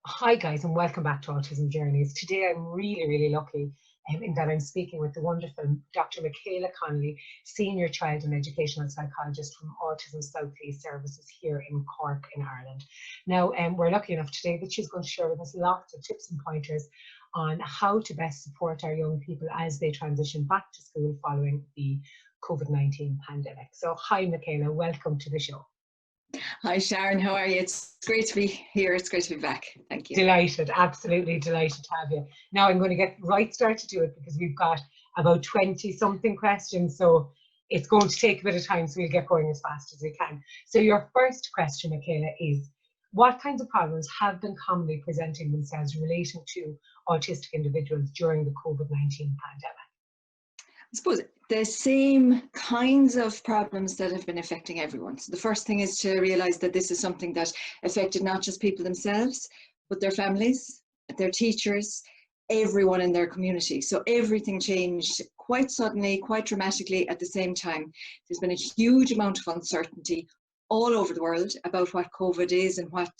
Hi guys, and welcome back to Autism Journeys. Today I'm really lucky in that I'm speaking with the wonderful Dr. Micaela Connolly, Senior Child and Educational Psychologist from Autism South East Services here in Cork in Ireland. Now we're lucky enough today that she's going to share with us lots of tips and pointers on how to best support our young people as they transition back to school following the Covid-19 pandemic. So hi Micaela, welcome to the show. Hi Sharon, how are you? It's great to be here. It's great to be back. Thank you. Delighted, absolutely delighted to have you. Now I'm going to get right started to it because we've got about 20 something questions, so it's going to take a bit of time, so we'll get going as fast as we can. So your first question, Michaela, is what kinds of problems have been commonly presenting themselves relating to autistic individuals during the COVID-19 pandemic? I suppose the same kinds of problems that have been affecting everyone. So the first thing is to realise that this is something that affected not just people themselves, but their families, their teachers, everyone in their community. So everything changed quite suddenly, quite dramatically at the same time. There's been a huge amount of uncertainty all over the world about what COVID is and what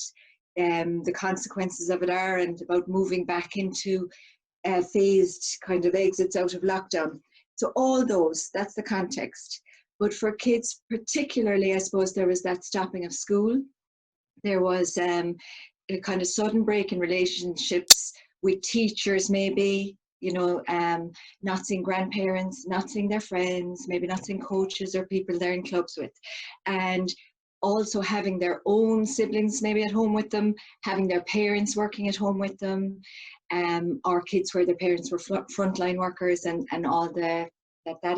the consequences of it are, and about moving back into phased kind of exits out of lockdown. So all those, that's the context. But for kids particularly, I suppose there was that stopping of school. There was a kind of sudden break in relationships with teachers maybe, you know, not seeing grandparents, not seeing their friends, maybe not seeing coaches or people they're in clubs with. And also having their own siblings maybe at home with them, having their parents working at home with them, or kids where their parents were frontline workers and all that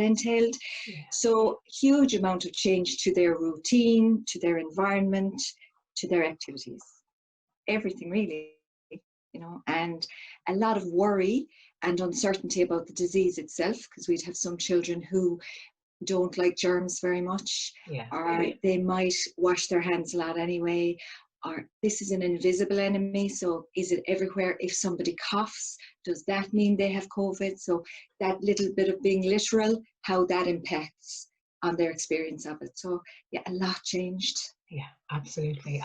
entailed. Yeah. So huge amount of change to their routine, to their environment, to their activities, everything really, you know, and a lot of worry and uncertainty about the disease itself, because we'd have some children who don't like germs very much, or they might wash their hands a lot anyway, or this is an invisible enemy, so is it everywhere? If somebody coughs, does that mean they have COVID? So that little bit of being literal, how that impacts on their experience of it. So yeah, a lot changed. Yeah, absolutely.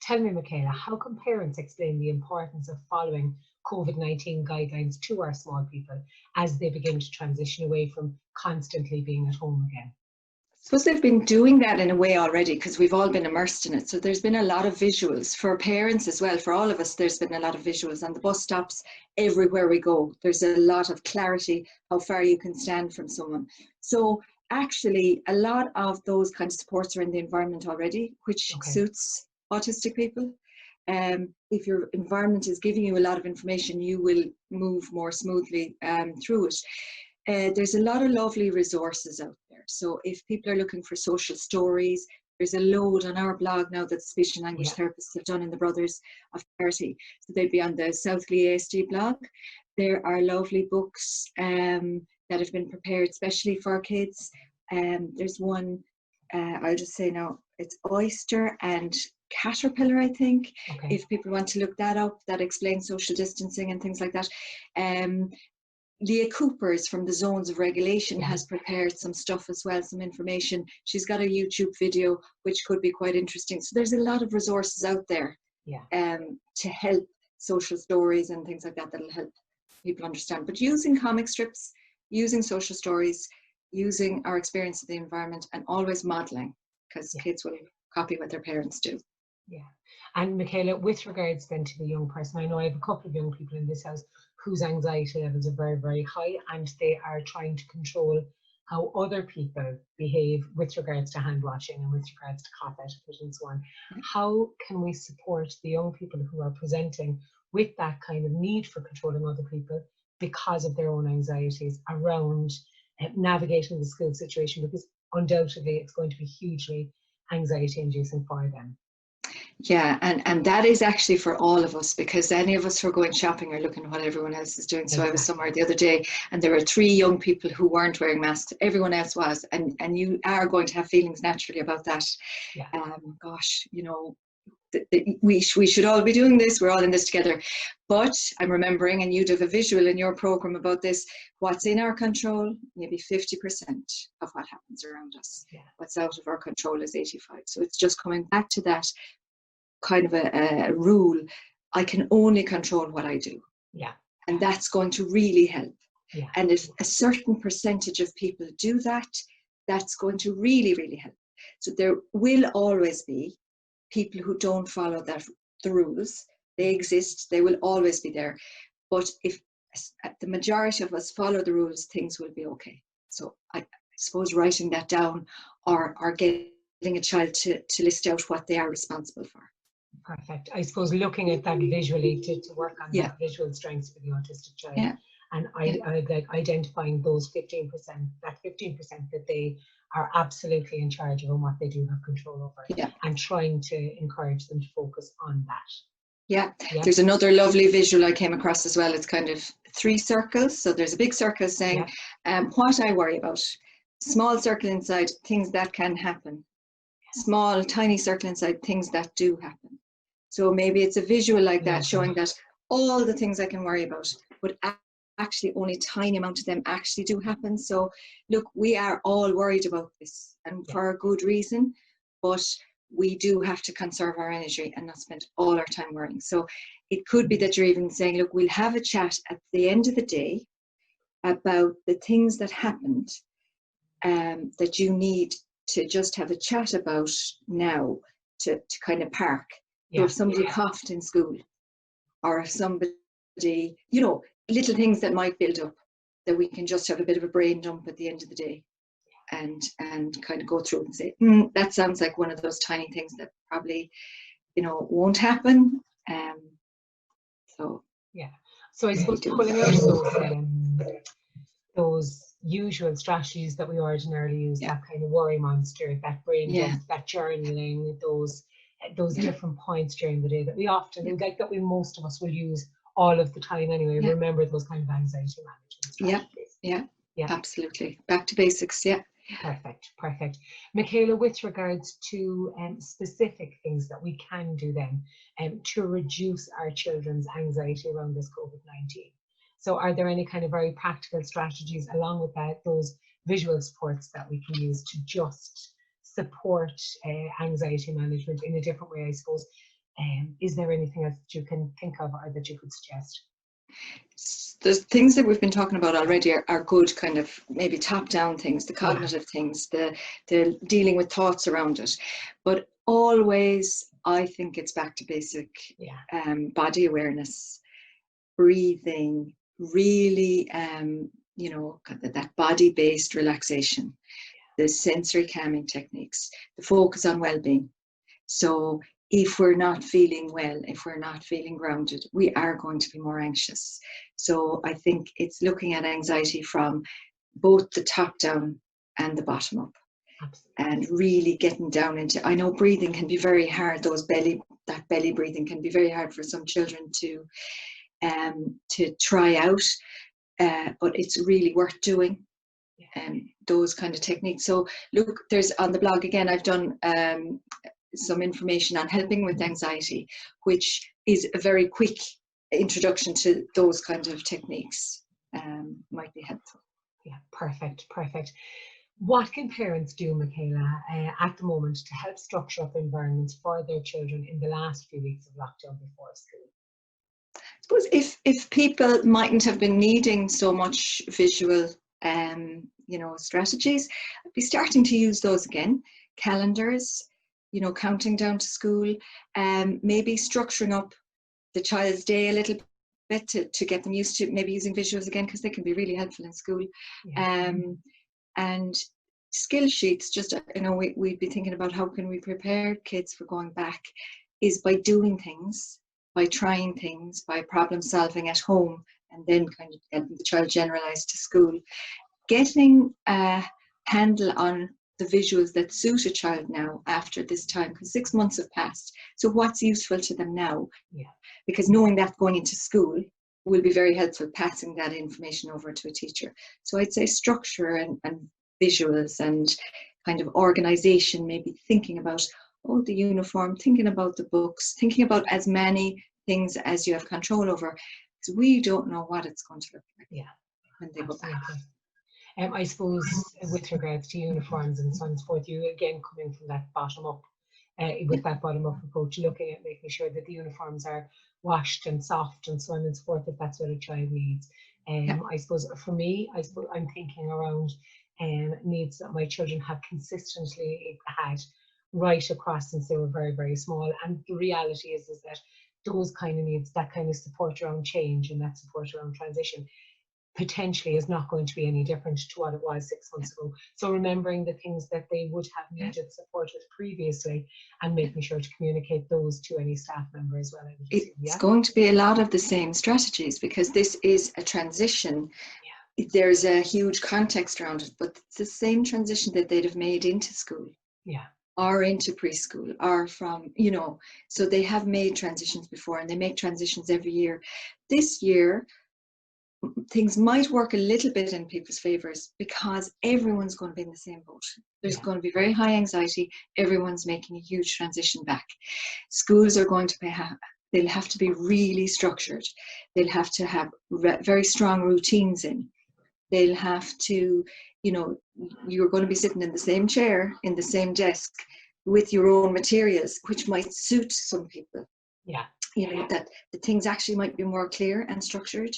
Tell me, Michaela, how can parents explain the importance of following COVID-19 guidelines to our small people as they begin to transition away from constantly being at home again? I suppose they've been doing that in a way already, because we've all been immersed in it. So there's been a lot of visuals for parents as well. For all of us, there's been a lot of visuals on the bus stops, everywhere we go. There's a lot of clarity, how far you can stand from someone. So actually, a lot of those kinds of supports are in the environment already, which suits autistic people. If your environment is giving you a lot of information, you will move more smoothly through it. There's a lot of lovely resources out there. So if people are looking for social stories, there's a load on our blog now that speech and language therapists have done in the Brothers of Charity. So they'd be on the Southly ASD blog. There are lovely books that have been prepared especially for kids. There's one, I'll just say now, it's Oyster and Caterpillar, I think. If people want to look that up, that explains social distancing and things like that. Leah Coopers from the Zones of Regulation has prepared some stuff as well, some information. She's got a YouTube video which could be quite interesting. So there's a lot of resources out there to help social stories and things like that that'll help people understand. But using comic strips, using social stories, using our experience of the environment, and always modelling, because kids will copy what their parents do. Yeah. And Michaela, with regards then to the young person, I know I have a couple of young people in this house whose anxiety levels are very high, and they are trying to control how other people behave with regards to hand washing and with regards to cough etiquette and so on. How can we support the young people who are presenting with that kind of need for controlling other people because of their own anxieties around navigating the school situation? Because undoubtedly it's going to be hugely anxiety inducing for them. Yeah, and that is actually for all of us, because any of us who are going shopping are looking at what everyone else is doing. So I was somewhere the other day and there were 3 young people who weren't wearing masks. Everyone else was, and you are going to have feelings naturally about that. Gosh, you know, we should all be doing this, we're all in this together. But I'm remembering, and you'd have a visual in your program about this, what's in our control, maybe 50% of what happens around us. What's out of our control is 85%. So it's just coming back to that kind of a rule I can only control what I do. Yeah. And that's going to really help. Yeah. And if a certain percentage of people do that, that's going to really, really help. So there will always be people who don't follow the rules. They exist, they will always be there. But if the majority of us follow the rules, things will be okay. So I suppose writing that down, or getting a child to list out what they are responsible for. Perfect. I suppose looking at that visually to work on that visual strengths for the autistic child. Yeah. And I like identifying those 15%, that 15% that they are absolutely in charge of and what they do have control over. Yeah. And trying to encourage them to focus on that. Yeah. There's another lovely visual I came across as well. It's kind of 3 circles. So there's a big circle saying what I worry about. Small circle inside, things that can happen. Small, tiny circle inside, things that do happen. So maybe it's a visual like that, showing that all the things I can worry about, but actually only a tiny amount of them actually do happen. So look, we are all worried about this, and for a good reason, but we do have to conserve our energy and not spend all our time worrying. So it could be that you're even saying, look, we'll have a chat at the end of the day about the things that happened that you need to just have a chat about now to kind of park. So if somebody coughed in school, or if somebody, you know, little things that might build up, that we can just have a bit of a brain dump at the end of the day and kind of go through and say, that sounds like one of those tiny things that probably, you know, won't happen. So I suppose pulling out those usual strategies that we ordinarily use, that kind of worry monster, that brain dump, that journaling, those different points during the day that we often, like that most of us will use all of the time anyway. Remember those kind of anxiety management strategies. Yeah, absolutely. Back to basics, Perfect. Michaela, with regards to specific things that we can do then to reduce our children's anxiety around this COVID-19. So are there any kind of very practical strategies along with that, those visual supports that we can use to just support anxiety management in a different way, I suppose? Is there anything else that you can think of or that you could suggest? The things that we've been talking about already are good kind of maybe top-down things, the cognitive things, the dealing with thoughts around it. But always, I think it's back to basic body awareness, breathing, really, you know, that body-based relaxation, the sensory calming techniques, the focus on well-being. So if we're not feeling well, if we're not feeling grounded, we are going to be more anxious. So I think it's looking at anxiety from both the top down and the bottom up. Absolutely. And really getting down into, I know breathing can be very hard, that belly breathing can be very hard for some children to try out, but it's really worth doing. Those kind of techniques. So look, there's on the blog again, I've done some information on helping with anxiety, which is a very quick introduction to those kind of techniques. Might be helpful. Yeah, perfect. What can parents do, Michaela, at the moment to help structure up environments for their children in the last few weeks of lockdown before school? I suppose if people mightn't have been needing so much visual you know, strategies, I'd be starting to use those again. Calendars, you know, counting down to school, maybe structuring up the child's day a little bit to get them used to maybe using visuals again, because they can be really helpful in school. And skill sheets, just, you know, we'd be thinking about how can we prepare kids for going back, is by doing things, by trying things, by problem solving at home, and then kind of getting the child generalized to school. Getting a handle on the visuals that suit a child now after this time, because 6 months have passed. So what's useful to them now? Because knowing that going into school will be very helpful, passing that information over to a teacher. So I'd say structure and visuals and kind of organization, maybe thinking about, the uniform, thinking about the books, thinking about as many things as you have control over, because we don't know what it's going to look like when they go back. I suppose with regards to uniforms and so on and so forth, you again coming from that bottom up, with that bottom up approach, looking at making sure that the uniforms are washed and soft and so on and so forth, if that's what a child needs. I suppose for me, I'm thinking around needs that my children have consistently had right across since they were very, very small. And the reality is that those kind of needs, that kind of support around change and that support around transition, potentially is not going to be any different to what it was 6 months ago. So remembering the things that they would have needed support with previously and making sure to communicate those to any staff member as well. It's going to be a lot of the same strategies, because this is a transition. There's a huge context around it, but it's the same transition that they'd have made into school. Or into preschool, or from, you know, so they have made transitions before, and they make transitions every year. This year, things might work a little bit in people's favors because everyone's going to be in the same boat. There's going to be very high anxiety. Everyone's making a huge transition back. Schools are going to they'll have to be really structured. They'll have to have very strong routines in. They'll have to, you know, you're going to be sitting in the same chair, in the same desk, with your own materials, which might suit some people. You know, that the things actually might be more clear and structured.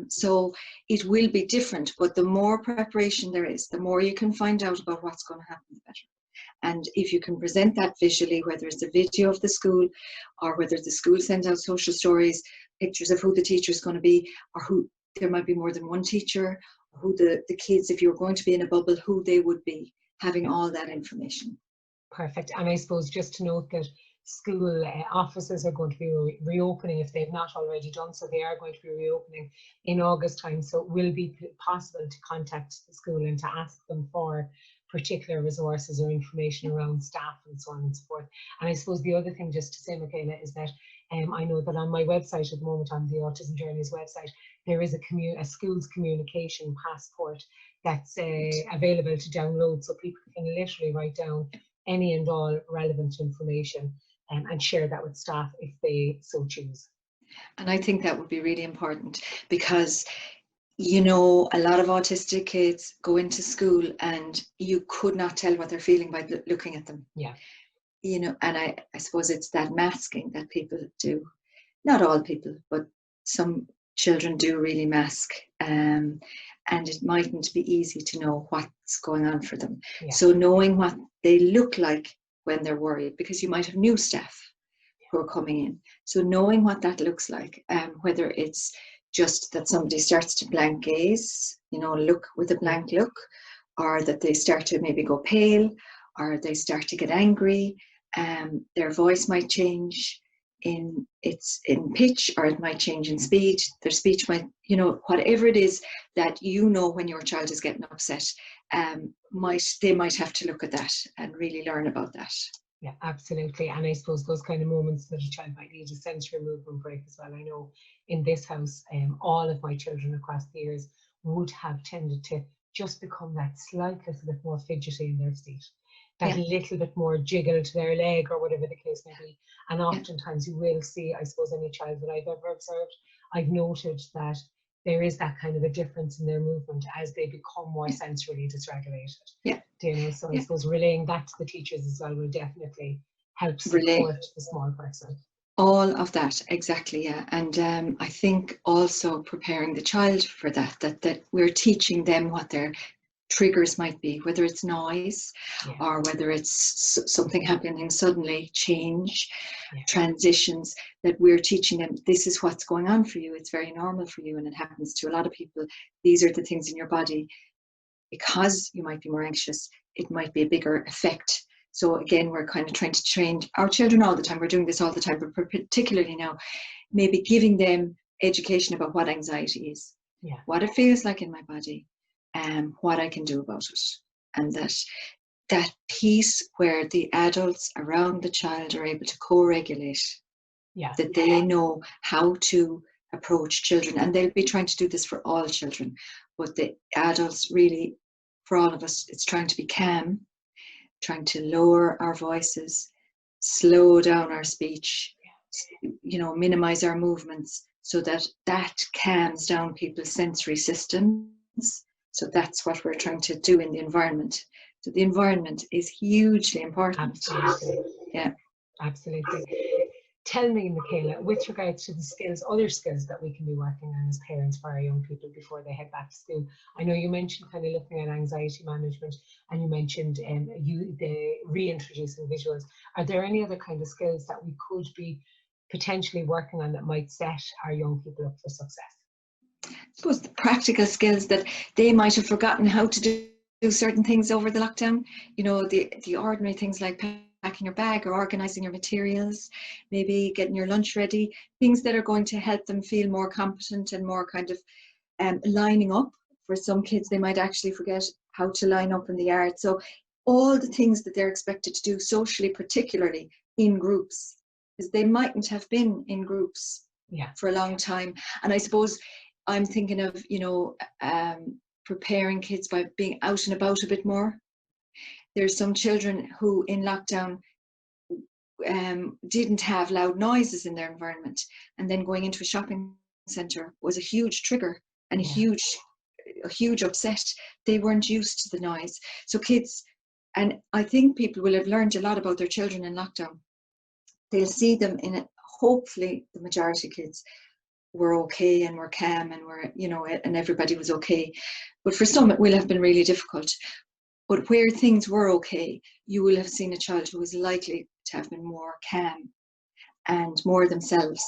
So it will be different, but the more preparation there is, the more you can find out about what's going to happen, the better. And if you can present that visually, whether it's a video of the school, or whether the school sends out social stories, pictures of who the teacher is going to be, or who there might be more than one teacher, or who the kids, if you're going to be in a bubble, who they would be, having all that information. Perfect. And I suppose just to note that school offices are going to be reopening if they've not already done so. They are going to be reopening in August time, so it will be possible to contact the school and to ask them for particular resources or information around staff and so on and so forth. And I suppose the other thing just to say, Michaela, is that I know that on my website at the moment, on the Autism Journeys website, there is a school's communication passport that's available to download, so people can literally write down any and all relevant information and share that with staff if they so choose. And I think that would be really important, because, you know, a lot of autistic kids go into school and you could not tell what they're feeling by looking at them. You know, and I suppose it's that masking that people do. Not all people, but some children do really mask. And it mightn't be easy to know what's going on for them. So knowing what they look like when they're worried, because you might have new staff who are coming in. So knowing what that looks like, whether it's just that somebody starts to blank gaze, you know, look with a blank look, or that they start to maybe go pale, or they start to get angry, their voice might change in pitch, or it might change in speed. Their speech might, you know, whatever it is that you know when your child is getting upset, they might have to look at that and really learn about that. Yeah, absolutely. And I suppose those kind of moments that a child might need a sensory movement break as well. I know in this house, all of my children across the years would have tended to just become that slight little bit more fidgety in their seat, that little bit more jiggle to their leg or whatever the case may be. And oftentimes you will see, I suppose, any child that I've ever observed, I've noted that there is that kind of a difference in their movement as they become more sensorily dysregulated. You know, so I suppose relaying that to the teachers as well will definitely help support the small person. All of that, exactly, yeah. And I think also preparing the child for that we're teaching them what their triggers might be, whether it's noise or whether it's something happening suddenly, change, transitions, that we're teaching them, this is what's going on for you. It's very normal for you, and it happens to a lot of people. These are the things in your body. Because you might be more anxious, it might be a bigger effect. So again, we're kind of trying to train our children all the time. We're doing this all the time, but particularly now, maybe giving them education about what anxiety is, what it feels like in my body, and what I can do about it. And that piece where the adults around the child are able to co-regulate, that they know how to approach children. And they'll be trying to do this for all children, but the adults really, for all of us, it's trying to be calm, trying to lower our voices, slow down our speech, you know, minimize our movements, so that calms down people's sensory systems. So that's what we're trying to do in the environment. So the environment is hugely important. Absolutely. Yeah. Absolutely. Tell me, Michaela, with regards to the skills, other skills that we can be working on as parents for our young people before they head back to school. I know you mentioned kind of looking at anxiety management, and you mentioned the reintroducing visuals. Are there any other kind of skills that we could be potentially working on that might set our young people up for success? I suppose the practical skills that they might have forgotten how to do certain things over the lockdown. You know, the ordinary things like packing your bag or organizing your materials, maybe getting your lunch ready, things that are going to help them feel more competent and more kind of lining up. For some kids, they might actually forget how to line up in the yard. So all the things that they're expected to do socially, particularly in groups, because they mightn't have been in groups for a long time. And I suppose I'm thinking of, you know, preparing kids by being out and about a bit more. There's some children who in lockdown didn't have loud noises in their environment, and then going into a shopping centre was a huge trigger and a huge upset. They weren't used to the noise. So kids, and I think people will have learned a lot about their children in lockdown. They'll see them in it. Hopefully the majority of kids were okay and were calm and were, you know, and everybody was okay. But for some it will have been really difficult. But where things were okay, you will have seen a child who was likely to have been more calm and more themselves.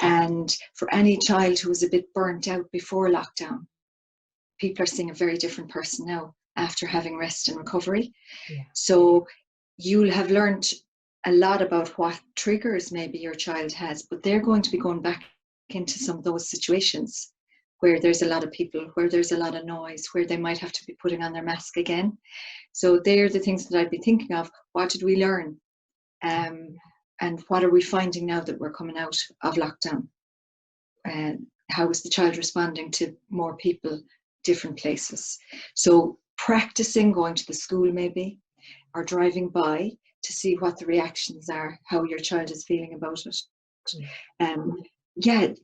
And for any child who was a bit burnt out before lockdown, people are seeing a very different person now after having rest and recovery. So you'll have learned a lot about what triggers maybe your child has, but they're going to be going back into some of those situations where there's a lot of people, where there's a lot of noise, where they might have to be putting on their mask again. So they're the things that I'd be thinking of. What did we learn? And what are we finding now that we're coming out of lockdown? And how is the child responding to more people, different places? So practicing going to the school maybe, or driving by to see what the reactions are, how your child is feeling about it.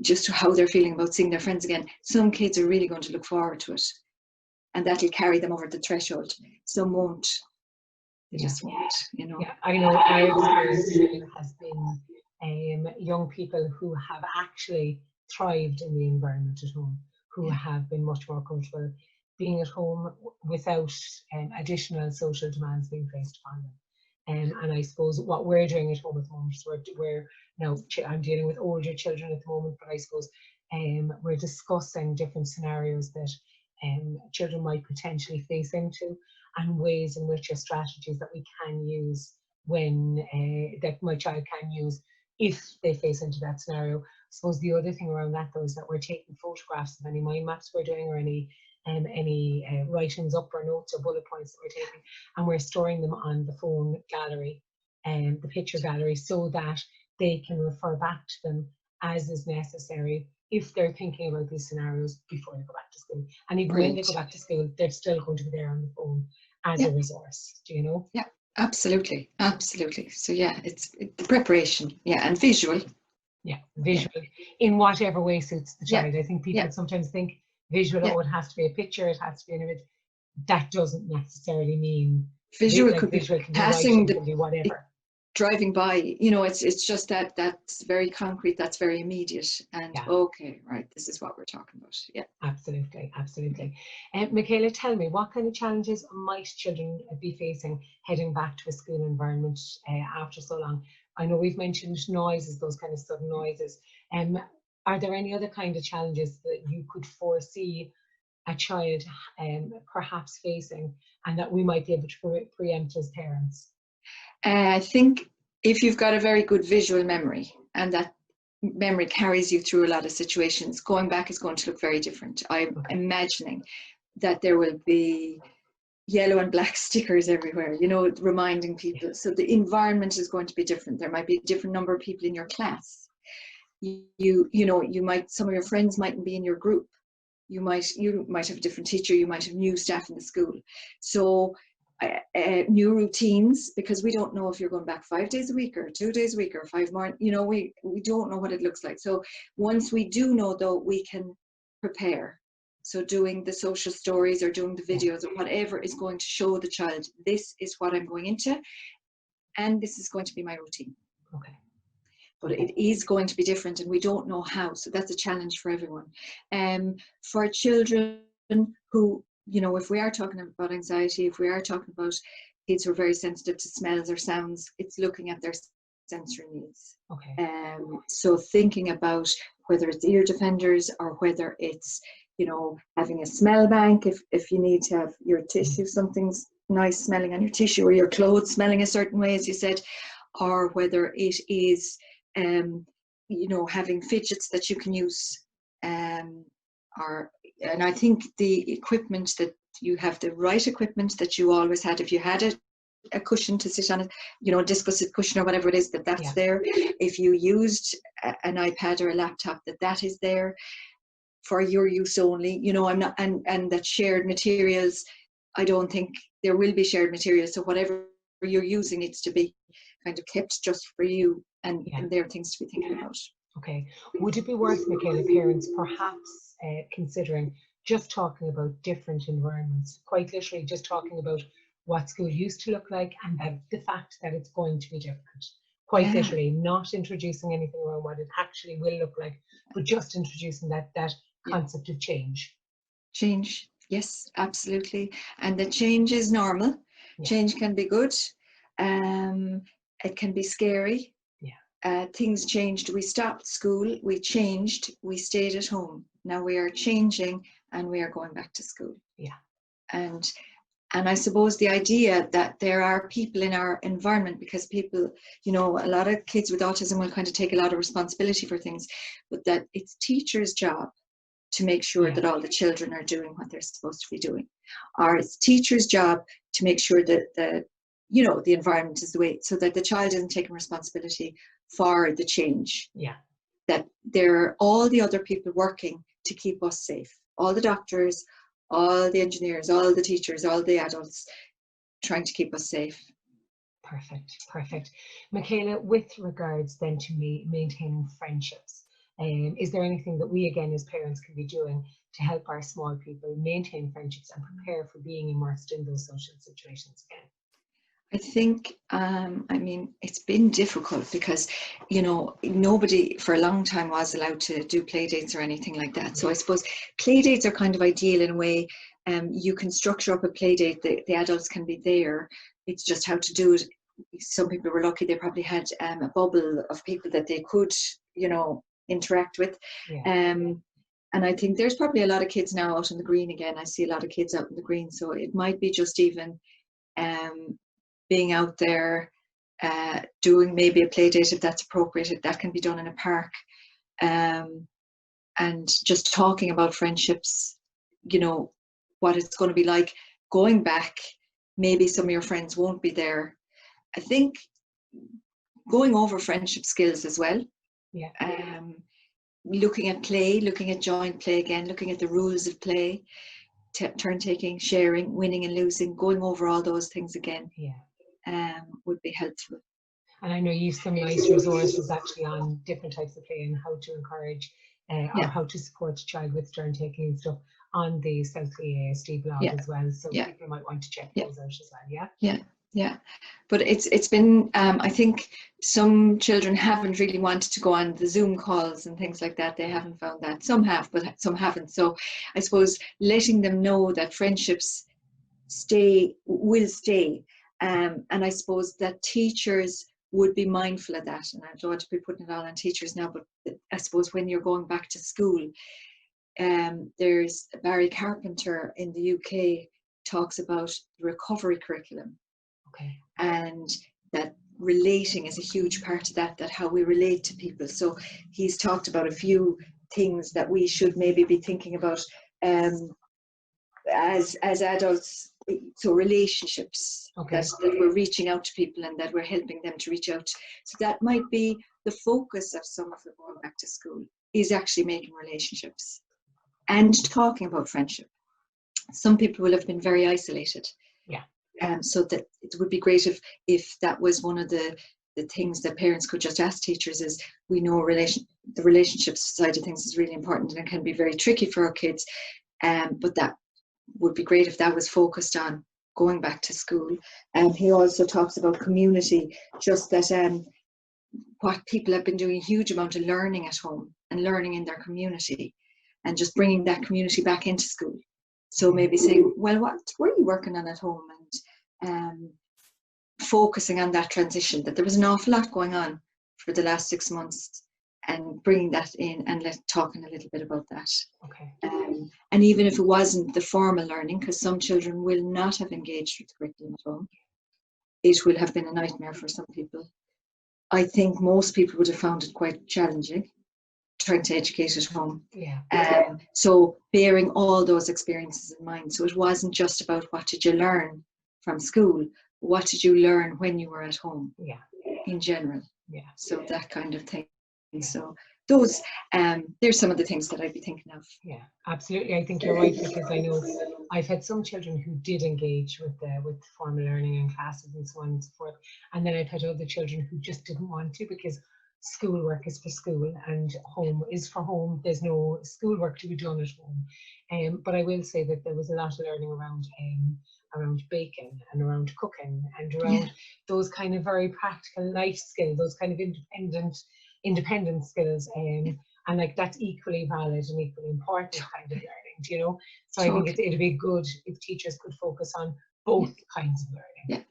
Just how they're feeling about seeing their friends again. Some kids are really going to look forward to it, and that'll carry them over the threshold. Some won't. They just won't, you know. I know our experience has been young people who have actually thrived in the environment at home, who have been much more comfortable being at home without additional social demands being placed upon them. And I suppose what we're doing at home at the moment is we're now, I'm dealing with older children at the moment, but I suppose we're discussing different scenarios that children might potentially face into, and ways in which are strategies that we can use when that my child can use if they face into that scenario. I suppose the other thing around that though is that we're taking photographs of any mind maps we're doing, or any writings up or notes or bullet points that we're taking, and we're storing them on the phone gallery and the picture gallery, so that they can refer back to them as is necessary if they're thinking about these scenarios before they go back to school. And even when they go back to school, they're still going to be there on the phone as a resource. Do you know? Yeah, absolutely, absolutely. So it's the preparation, and visual. Visual in whatever way suits the child. I think people sometimes think visual, oh, it has to be a picture, it has to be an image. That doesn't necessarily mean visual. Like could visual be can passing, be writing, can be whatever. Driving by, you know, it's just that's very concrete, that's very immediate, and okay, right, this is what we're talking about. Absolutely. Michaela, tell me, what kind of challenges might children be facing heading back to a school environment after so long? I know we've mentioned noises, those kind of sudden noises. Are there any other kind of challenges that you could foresee a child perhaps facing, and that we might be able to preempt as parents? I think if you've got a very good visual memory, and that memory carries you through a lot of situations, going back is going to look very different. I'm imagining that there will be yellow and black stickers everywhere, you know, reminding people. So the environment is going to be different. There might be a different number of people in your class. You know, you might, some of your friends mightn't be in your group. You might have a different teacher. You might have new staff in the school. So new routines, because we don't know if you're going back 5 days a week or 2 days a week or 5 more, you know, we don't know what it looks like. So once we do know though, we can prepare. So doing the social stories or doing the videos or whatever is going to show the child, this is what I'm going into, and this is going to be my routine. but it is going to be different and we don't know how. So that's a challenge for everyone. For children who, you know, if we are talking about anxiety, if we are talking about kids who are very sensitive to smells or sounds, it's looking at their sensory needs. So thinking about whether it's ear defenders or whether it's, you know, having a smell bank if you need to have your tissue, something's nice smelling on your tissue, or your clothes smelling a certain way, as you said, or whether it is you know, having fidgets that you can use, and I think the equipment, that you have the right equipment that you always had. If you had a cushion to sit on it, you know, a disco sit cushion or whatever it is, that's there. If you used an iPad or a laptop, that is there for your use only, you know. I'm not, and that shared materials, I don't think there will be shared materials, so whatever you're using needs to be kind of kept just for you, and there are things to be thinking about. Okay. Would it be worth, Michaela, parents perhaps considering just talking about different environments, quite literally just talking about what school used to look like, and that the fact that it's going to be different, quite literally, not introducing anything around what it actually will look like, but just introducing that concept of change. Change, yes, absolutely. And the change is normal. Change can be good. It can be scary. Things changed. We stopped school, we changed, we stayed at home. Now we are changing and we are going back to school. And I suppose the idea that there are people in our environment, because people, you know, a lot of kids with autism will kind of take a lot of responsibility for things, but that it's teachers' job to make sure that all the children are doing what they're supposed to be doing. Or it's teachers' job to make sure that you know, the environment is the way, so that the child isn't taking responsibility for the change. That there are all the other people working to keep us safe. All the doctors, all the engineers, all the teachers, all the adults trying to keep us safe. Perfect. Michaela, with regards then to maintaining friendships, is there anything that we again as parents can be doing to help our small people maintain friendships and prepare for being immersed in those social situations again? I think, I mean, it's been difficult because, you know, nobody for a long time was allowed to do play dates or anything like that. So I suppose play dates are kind of ideal in a way. You can structure up a play date, the adults can be there. It's just how to do it. Some people were lucky, they probably had a bubble of people that they could, you know, interact with. And I think there's probably a lot of kids now out on the green again. I see a lot of kids out on the green. So it might be just even being out there, doing maybe a play date if that's appropriate. That can be done in a park, and just talking about friendships, you know, what it's going to be like going back. Maybe some of your friends won't be there. I think going over friendship skills as well. Looking at play, looking at joint play again, looking at the rules of play, turn taking, sharing, winning and losing, going over all those things again. Would be helpful. And I know you have some nice resources actually on different types of play and how to encourage or how to support a child with turn taking and stuff on the Southly ASD blog as well. So people might want to check those out as well. Yeah. But it's been, I think some children haven't really wanted to go on the Zoom calls and things like that. They haven't found that. Some have, but some haven't. So I suppose letting them know that friendships will stay. And I suppose that teachers would be mindful of that. And I don't want to be putting it all on teachers now, but I suppose when you're going back to school, there's Barry Carpenter in the UK talks about the recovery curriculum. And that relating is a huge part of that how we relate to people. So he's talked about a few things that we should maybe be thinking about as adults. So relationships, that we're reaching out to people and that we're helping them to reach out. So that might be the focus of some of the going back to school, is actually making relationships and talking about friendship. Some people will have been very isolated. So that it would be great if that was one of the things that parents could just ask teachers is, we know the relationships side of things is really important and it can be very tricky for our kids. But that would be great if that was focused on going back to school. And he also talks about community, just that what people have been doing a huge amount of learning at home and learning in their community, and just bringing that community back into school. So maybe saying, well, what were you working on at home? And focusing on that transition, that there was an awful lot going on for the last 6 months, and bringing that in and talking a little bit about that. Okay. And even if it wasn't the formal learning, because some children will not have engaged with the curriculum at home, it will have been a nightmare for some people. I think most people would have found it quite challenging trying to educate at home. Yeah. So bearing all those experiences in mind. So it wasn't just about what did you learn from school, what did you learn when you were at home? Yeah. In general. Yeah. So that kind of thing. Yeah. So those, there's some of the things that I'd be thinking of. Yeah, absolutely. I think you're right, because I know I've had some children who did engage with formal learning in classes and so on and so forth, and then I've had other children who just didn't want to, because schoolwork is for school and home is for home. There's no schoolwork to be done at home. But I will say that there was a lot of learning around baking and around cooking and around those kind of very practical life skills, those kind of independent skills, and like that's equally valid and equally important kind of learning, you know. So I think it'd be good if teachers could focus on both kinds of learning. Yeah.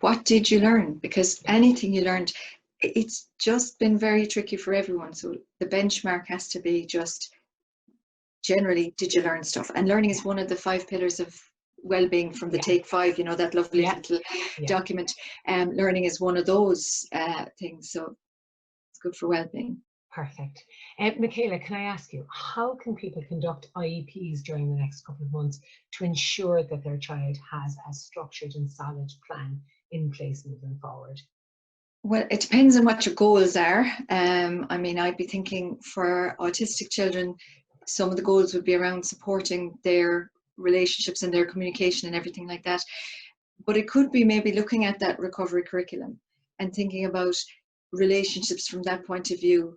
What did you learn? Because anything you learned, it's just been very tricky for everyone. So the benchmark has to be just generally, did you learn stuff? And learning is one of the 5 pillars of well-being from the Take 5, you know, that lovely little document. Learning is one of those things. So it's good for well-being. Perfect. Michaela, can I ask you, how can people conduct IEPs during the next couple of months to ensure that their child has a structured and solid plan in place moving forward? Well, it depends on what your goals are. I mean, I'd be thinking for autistic children, some of the goals would be around supporting their relationships and their communication and everything like that. But it could be maybe looking at that recovery curriculum and thinking about relationships from that point of view,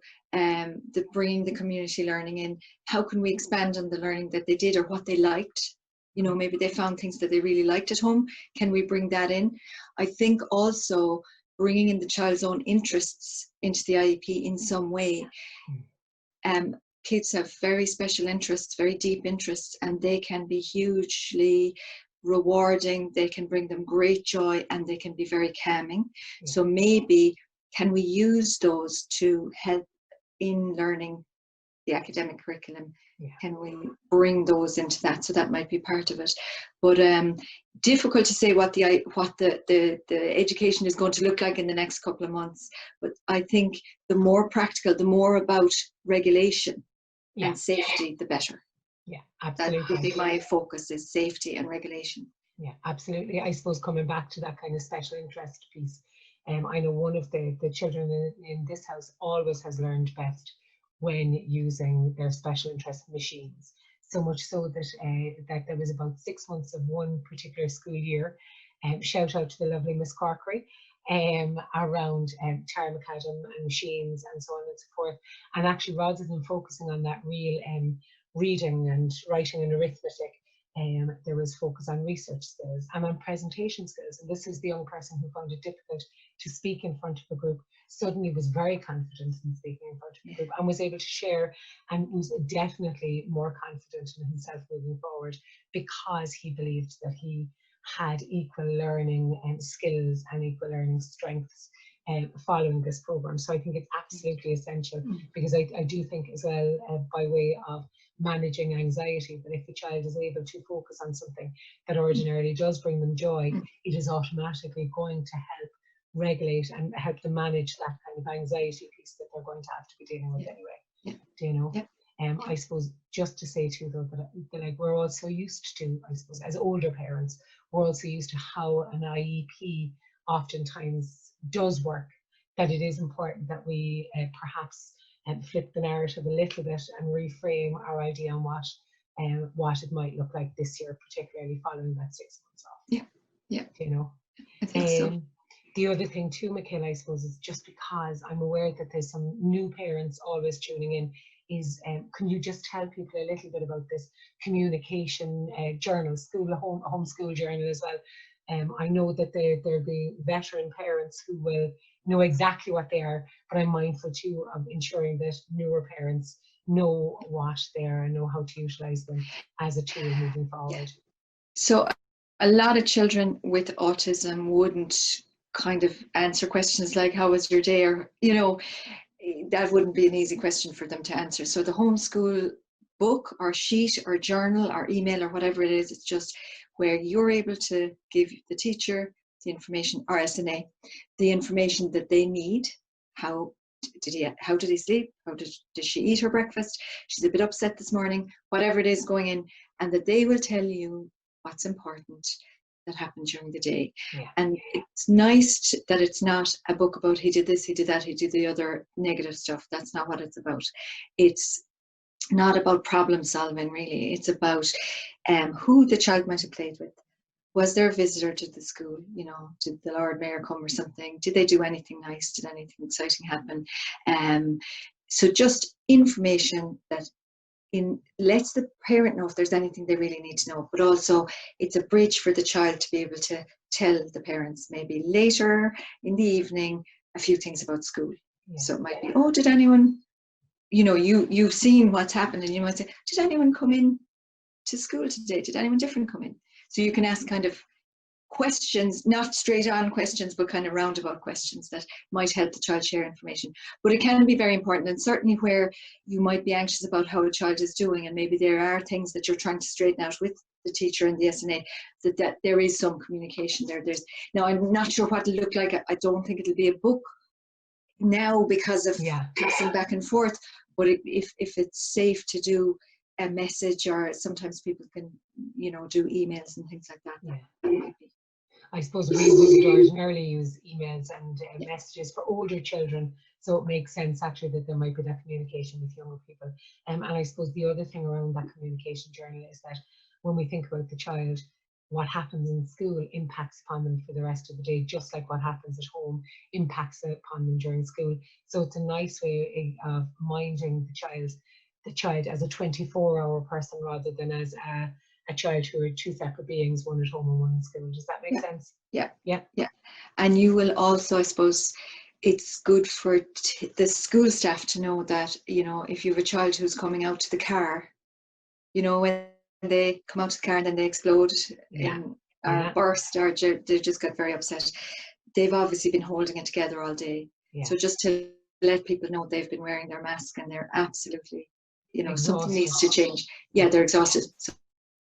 bringing the community learning in. How can we expand on the learning that they did or what they liked? You know, maybe they found things that they really liked at home. Can we bring that in? I think also bringing in the child's own interests into the IEP in some way. Kids have very special interests, very deep interests, and they can be hugely rewarding. They can bring them great joy, and they can be very calming. So maybe can we use those to help in learning the academic curriculum? Can we bring those into that? So that might be part of it. But difficult to say what the education is going to look like in the next couple of months. But I think the more practical, the more about regulation and safety, the better. Yeah, absolutely. That would be my focus, is safety and regulation. Yeah, absolutely. I suppose coming back to that kind of special interest piece, I know one of the children in this house always has learned best when using their special interest machines. So much so that that there was about 6 months of one particular school year, shout out to the lovely Miss Corkery, around Tara McAdam and machines and so on and so forth. And actually, rather than focusing on that real reading and writing and arithmetic, there was focus on research skills and on presentation skills. And this is the young person who found it difficult to speak in front of a group, suddenly was very confident in speaking in front of the group and was able to share, and was definitely more confident in himself moving forward, because he believed that he had equal learning skills and equal learning strengths following this program. So I think it's absolutely essential, because I do think as well, by way of managing anxiety, that if a child is able to focus on something that ordinarily does bring them joy, it is automatically going to help regulate and help them manage that kind of anxiety piece that they're going to have to be dealing with anyway. Do you know? I suppose just to say too, though, that like we're also used to, I suppose, as older parents, we're also used to how an IEP oftentimes does work, that it is important that we perhaps flip the narrative a little bit and reframe our idea on what it might look like this year, particularly following that 6 months off. You know, I think so. The other thing too, Michaela, I suppose, is just because I'm aware that there's some new parents always tuning in, is can you just tell people a little bit about this communication journal, homeschool journal as well? I know that there'll be veteran parents who will know exactly what they are, but I'm mindful too of ensuring that newer parents know what they are and know how to utilize them as a tool moving forward. So a lot of children with autism wouldn't kind of answer questions like, how was your day? Or, you know, that wouldn't be an easy question for them to answer. So the homeschool book or sheet or journal or email or whatever it is, it's just where you're able to give the teacher the information, or SNA, the information that they need. How did he sleep? Did she eat her breakfast? She's a bit upset this morning, whatever it is going in, and that they will tell you what's important that happened during the day. Yeah. And it's nice that it's not a book about he did this, he did that, he did the other negative stuff. That's not what it's about. It's not about problem solving, really. It's about who the child might have played with. Was there a visitor to the school? You know, did the Lord Mayor come or something? Did they do anything nice? Did anything exciting happen? So just information that lets the parent know if there's anything they really need to know, but also it's a bridge for the child to be able to tell the parents maybe later in the evening a few things about school. Yeah. So it might be, oh, did anyone, you know, you've seen what's happened, and you might say, did anyone come in to school today? Did anyone different come in? So you can ask kind of questions, not straight on questions, but kind of roundabout questions that might help the child share information. But it can be very important, and certainly where you might be anxious about how a child is doing, and maybe there are things that you're trying to straighten out with the teacher and the SNA, that there is some communication there. Now, I'm not sure what it'll look like. I don't think it'll be a book now because of passing back and forth, but if it's safe to do a message, or sometimes people can, you know, do emails and things like that. That might be. I suppose we would ordinarily use emails and messages for older children, so it makes sense actually that there might be that communication with younger people. And I suppose the other thing around that communication journey is that when we think about the child, what happens in school impacts upon them for the rest of the day, just like what happens at home impacts upon them during school. So it's a nice way of minding the child as a 24-hour person rather than as a child who are two separate beings, one at home and one in school. Does that make sense? Yeah. And you will also, I suppose, it's good for the school staff to know that, you know, if you have a child who's coming out to the car, you know, when they come out to the car and then they explode in a burst, or they just get very upset, they've obviously been holding it together all day. So just to let people know they've been wearing their mask and they're absolutely, you know, exhausted. Something needs to change. They're exhausted. So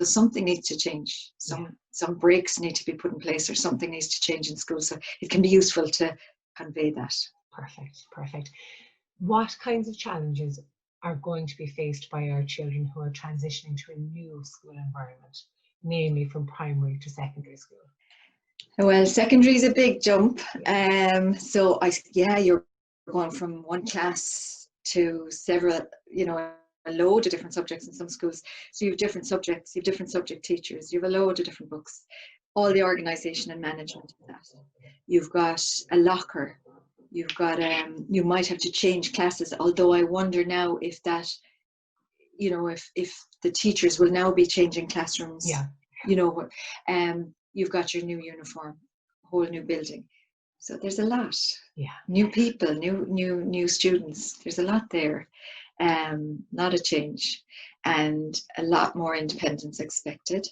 something needs to change. Some breaks need to be put in place, or something needs to change in school. So it can be useful to convey that. Perfect. What kinds of challenges are going to be faced by our children who are transitioning to a new school environment, namely from primary to secondary school? Well, secondary is a big jump. So you're going from one class to several, you know, a load of different subjects in some schools. So you have different subjects, you have different subject teachers, you have a load of different books, all the organisation and management of that. You've got a locker. You've got you might have to change classes, although I wonder now if that, you know, if the teachers will now be changing classrooms. You know, you've got your new uniform, whole new building. So there's a lot. New people, new students. There's a lot there. Lot of change, and a lot more independence expected.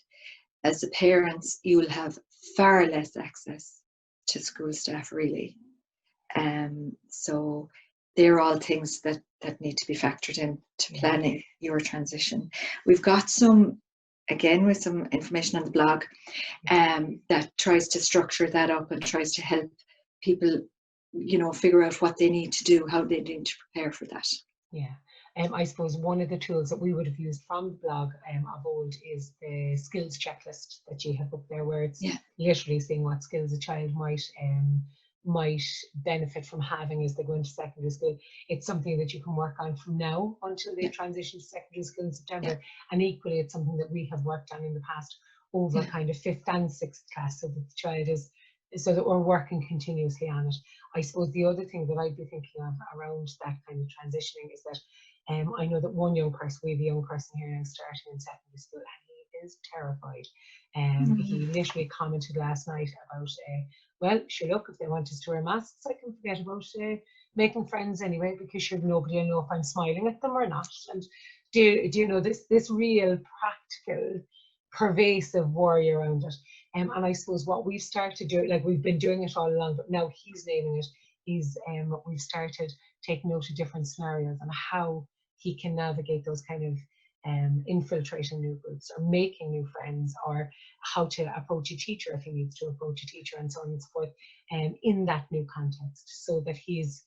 As the parents, you'll have far less access to school staff, really. So they're all things that need to be factored in to planning your transition. We've got some, again, with some information on the blog that tries to structure that up and tries to help people, you know, figure out what they need to do, how they need to prepare for that. I suppose one of the tools that we would have used from the blog of old is the skills checklist that you have up there, where it's literally seeing what skills a child might benefit from having as they go into secondary school. It's something that you can work on from now until they transition to secondary school in September. And equally, it's something that we have worked on in the past over kind of 5th and 6th class, so that the child is, so that we're working continuously on it. I suppose the other thing that I'd be thinking of around that kind of transitioning is that I know that one young person, we have a young person here now starting in secondary school, and he is terrified. He literally commented last night about, well, sure, look, if they want us to wear masks, I can forget about making friends anyway, because sure, nobody will know if I'm smiling at them or not. And do you know this real practical, pervasive worry around it? And I suppose what we've started to do, like we've been doing it all along, but now he's naming it. We've started taking note of different scenarios and how he can navigate those kind of infiltrating new groups or making new friends, or how to approach a teacher if he needs to approach a teacher, and so on and so forth, in that new context, so that he's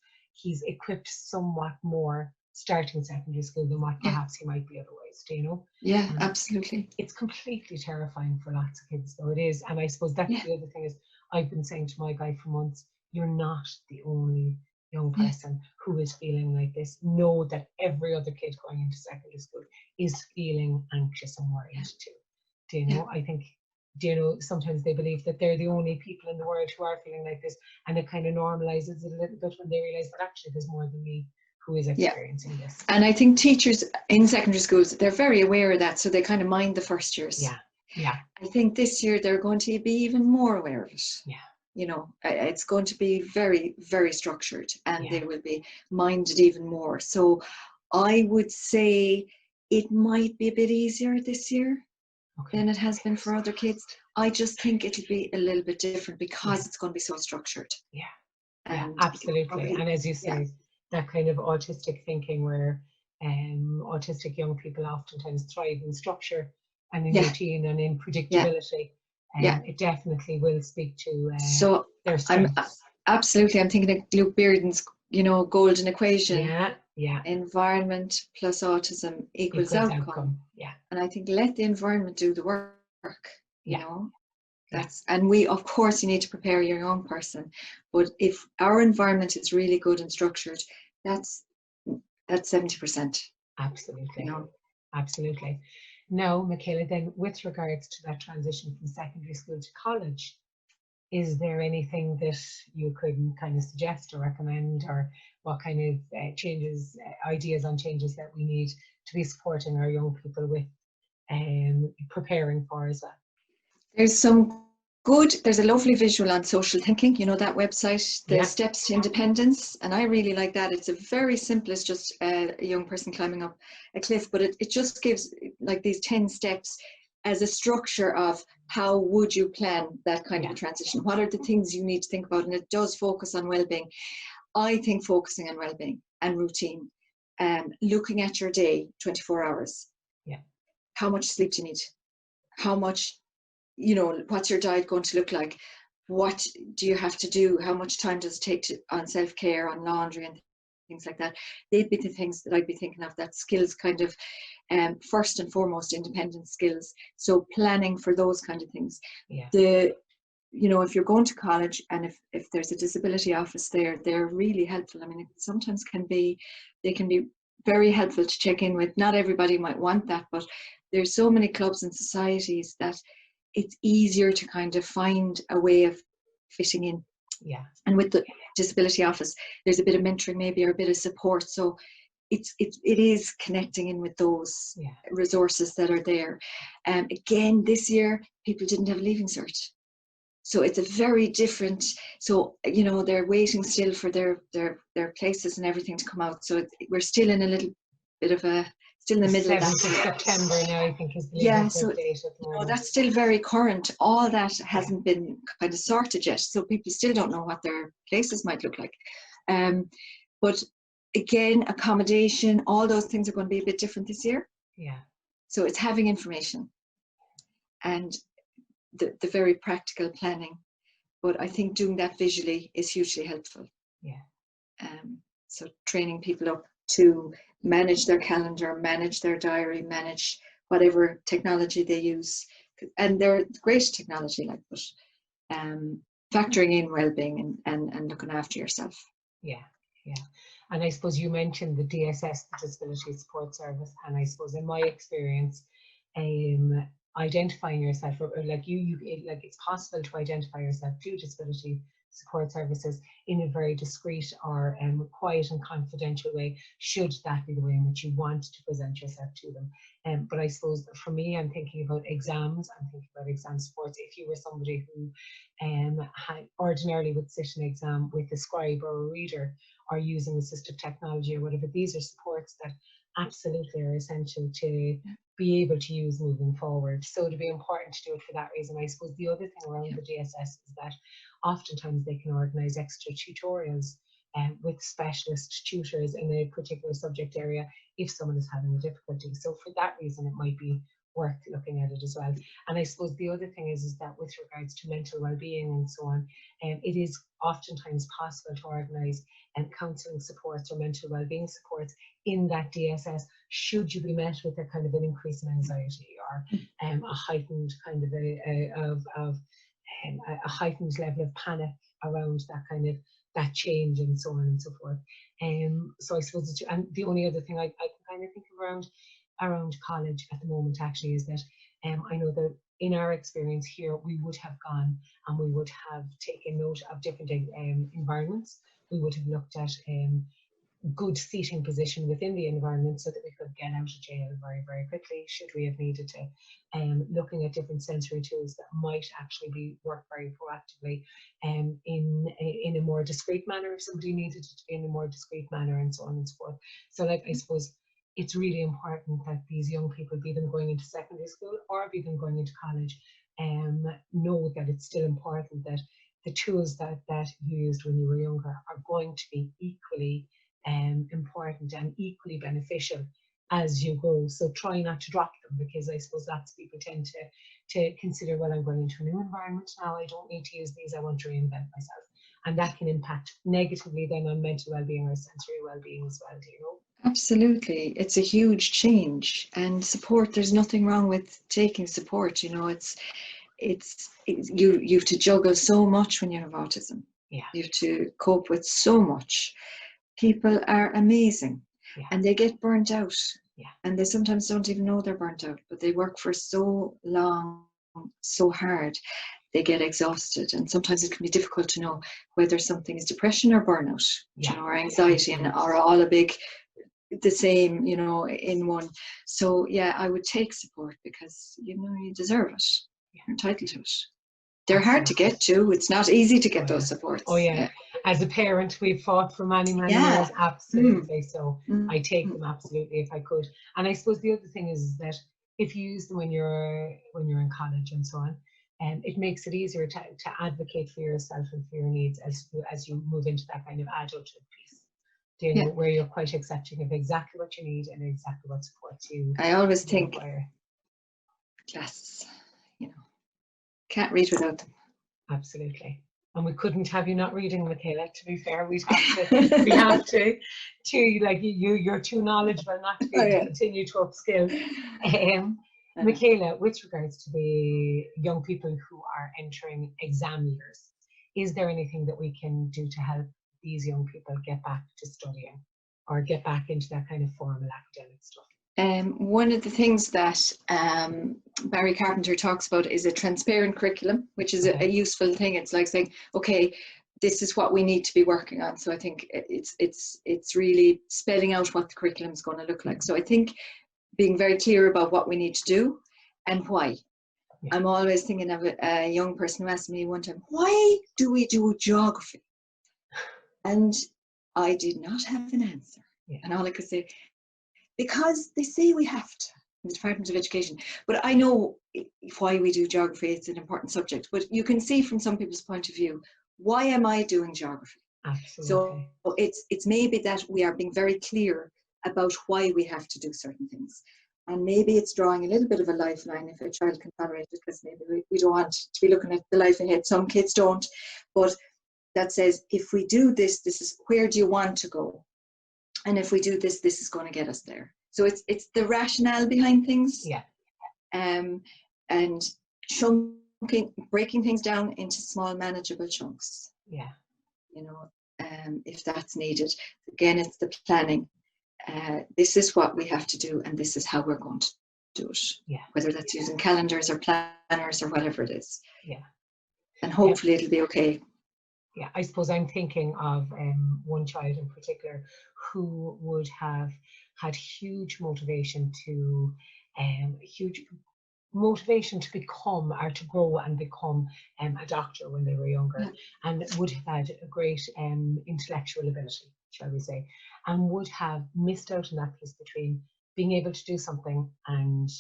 equipped somewhat more starting secondary school than what perhaps he might be otherwise, do you know? Yeah, absolutely. It's completely terrifying for lots of kids, though, it is. And I suppose that's the other thing is, I've been saying to my guy for months, you're not the only young person who is feeling like this. Know that every other kid going into secondary school is feeling anxious and worried too. Do you know? I think, do you know, sometimes they believe that they're the only people in the world who are feeling like this, and it kind of normalizes it a little bit when they realize that actually there's more than me who is experiencing this. And I think teachers in secondary schools, they're very aware of that, so they kind of mind the first years. Yeah. I think this year they're going to be even more aware of it. Yeah. You know, it's going to be very, very structured, and they will be minded even more. So I would say it might be a bit easier this year than it has been for other kids. I just think it'll be a little bit different because it's going to be so structured. And absolutely. And as you say, that kind of autistic thinking where autistic young people oftentimes thrive in structure and in routine and in predictability. It definitely will speak to their strengths. I'm thinking of Luke Bearden's, golden equation. Environment plus autism equals outcome. And I think let the environment do the work. You know, and we, of course, you need to prepare your young person, but if our environment is really good and structured, that's 70%. Absolutely. Absolutely. Now, Michaela, then with regards to that transition from secondary school to college, is there anything that you could kind of suggest or recommend, or what kind of changes, ideas on changes that we need to be supporting our young people with preparing for as well? There's a lovely visual on social thinking, that website, the steps to independence, and I really like that. It's a very simple, it's just a young person climbing up a cliff, but it just gives like these 10 steps as a structure of how would you plan that kind of a transition. What are the things you need to think about? And it does focus on well-being. I think focusing on well-being and routine, looking at your day, 24 hours. How much sleep do you need? How much, what's your diet going to look like? What do you have to do? How much time does it take on self-care, on laundry and things like that? They'd be the things that I'd be thinking of, that skills kind of, first and foremost, independent skills. So planning for those kind of things. If you're going to college and if there's a disability office there, they're really helpful. I mean, it sometimes they can be very helpful to check in with. Not everybody might want that, but there's so many clubs and societies that it's easier to kind of find a way of fitting in. And with the disability office, there's a bit of mentoring maybe, or a bit of support. So it is connecting in with those resources that are there. Again, this year, people didn't have Leaving Cert. So it's a very different, they're waiting still for their places and everything to come out. So we're still in a little bit of still in the middle of that. 7th of September now, I think, is the Leaving Cert date at the moment. That's still very current. All that hasn't been kind of sorted yet. So people still don't know what their places might look like. But again, accommodation, all those things are going to be a bit different this year. So it's having information and the very practical planning, but I think doing that visually is hugely helpful. So training people up to manage their calendar, manage their diary, manage whatever technology they use, and they're great technology, but factoring in well-being and looking after yourself. And I suppose you mentioned the DSS, the Disability Support Service, and I suppose in my experience, identifying yourself, or it's possible to identify yourself through disability support services in a very discreet or quiet and confidential way, should that be the way in which you want to present yourself to them. But I suppose for me, I'm thinking about exams, I'm thinking about exam supports. If you were somebody who ordinarily would sit an exam with a scribe or a reader, or using assistive technology or whatever, these are supports that absolutely are essential to be able to use moving forward. So it'd be important to do it for that reason. I suppose the other thing around the DSS is that oftentimes they can organise extra tutorials with specialist tutors in a particular subject area if someone is having a difficulty. So for that reason, it might be worth looking at it as well. And I suppose the other thing is that with regards to mental well-being and so on, it is oftentimes possible to organise counselling supports or mental well-being supports in that DSS, should you be met with a kind of an increase in anxiety or a heightened kind of a heightened level of panic around that kind of that change and so on and so forth. So I suppose and the only other thing I can kind of think of around college at the moment actually is that I know that in our experience here, we would have gone and we would have taken note of different environments. We would have looked at good seating position within the environment so that we could get out of jail very, very quickly should we have needed to. Looking at different sensory tools that might actually work very proactively in a more discreet manner if somebody needed it to be in a more discreet manner, and so on and so forth. So like, I suppose it's really important that these young people, be them going into secondary school or be them going into college, know that it's still important that the tools that you used when you were younger are going to be equally important and equally beneficial as you go. So try not to drop them, because I suppose that's people tend to consider, well, I'm going into a new environment now, I don't need to use these, I want to reinvent myself. And that can impact negatively then on mental well-being or sensory well-being as well, do you know? Absolutely. It's a huge change, and support, there's nothing wrong with taking support. You know, it's you have to juggle so much when you have autism. Yeah. You have to cope with so much. People are amazing, and they get burnt out, and they sometimes don't even know they're burnt out, but they work for so long, so hard, they get exhausted, and sometimes it can be difficult to know whether something is depression or burnout, you know, or anxiety, and are all the same, you know, in one. So yeah, I would take support, because you know, you deserve it. You're entitled to it. They're hard to get to. It's not easy to get those supports. Oh yeah. As a parent, we've fought for many years. Absolutely. So I take them absolutely if I could. And I suppose the other thing is that if you use them when you're in college and so on, it makes it easier to advocate for yourself and for your needs as you move into that kind of adulthood piece. Do you know, where you're quite accepting of exactly what you need and exactly what supports you. I always think classes, you know, can't read without them. Absolutely. And we couldn't have you not reading, Michaela, to be fair. We have to like you're too knowledgeable not to be able to continue to upskill. Michaela, with regards to the young people who are entering exam years, is there anything that we can do to help these young people get back to studying or get back into that kind of formal academic stuff? One of the things that Barry Carpenter talks about is a transparent curriculum, which is a useful thing. It's like saying, okay, this is what we need to be working on. So I think it's really spelling out what the curriculum is going to look like. So I think being very clear about what we need to do and why. Yeah. I'm always thinking of a young person who asked me one time, why do we do geography? And I did not have an answer. Yeah. And all I could say, because they say we have to in the Department of Education. But I know why we do geography. It's an important subject. But you can see from some people's point of view, why am I doing geography? Absolutely. So it's maybe that we are being very clear about why we have to do certain things. And maybe it's drawing a little bit of a lifeline if a child can tolerate it, because maybe we don't want to be looking at the life ahead. Some kids don't. But that says, if we do this, this is where do you want to go? And if we do this, this is going to get us there. So it's the rationale behind things. Yeah. And breaking things down into small, manageable chunks. Yeah. You know, if that's needed. Again, it's the planning. This is what we have to do, and this is how we're going to do it. Yeah. Whether that's using calendars or planners or whatever it is. Yeah. And hopefully it'll be okay. Yeah, I suppose I'm thinking of one child in particular who would have had huge motivation to become or to grow and become a doctor when they were younger, and would have had a great intellectual ability, shall we say, and would have missed out on that piece between being able to do something and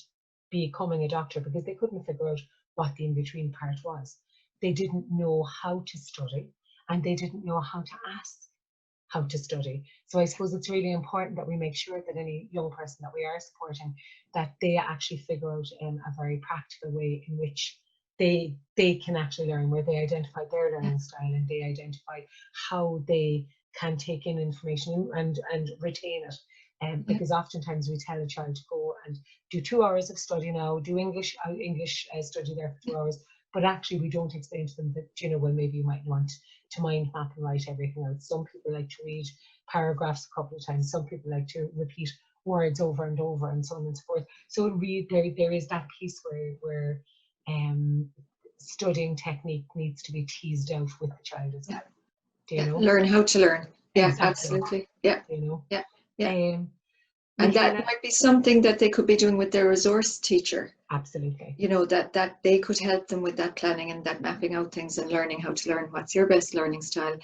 becoming a doctor because they couldn't figure out what the in-between part was. They didn't know how to study and they didn't know how to ask how to study. So I suppose it's really important that we make sure that any young person that we are supporting, that they actually figure out a very practical way in which they can actually learn, where they identify their learning style and they identify how they can take in information and retain it. Because oftentimes we tell a child to go and do 2 hours of study now, do English study there for 2 hours, but actually we don't explain to them that, you know, well, maybe you might want to mind map and write everything out. Some people like to read paragraphs a couple of times. Some people like to repeat words over and over, and so on and so forth. So there is that piece where studying technique needs to be teased out with the child as well. Do you know? Learn how to learn. Yeah, exactly. Absolutely. Yeah. You know? Yeah. Michaela, And that might be something that they could be doing with their resource teacher. Absolutely. You know, that they could help them with that planning and that mapping out things and learning how to learn. What's your best learning style?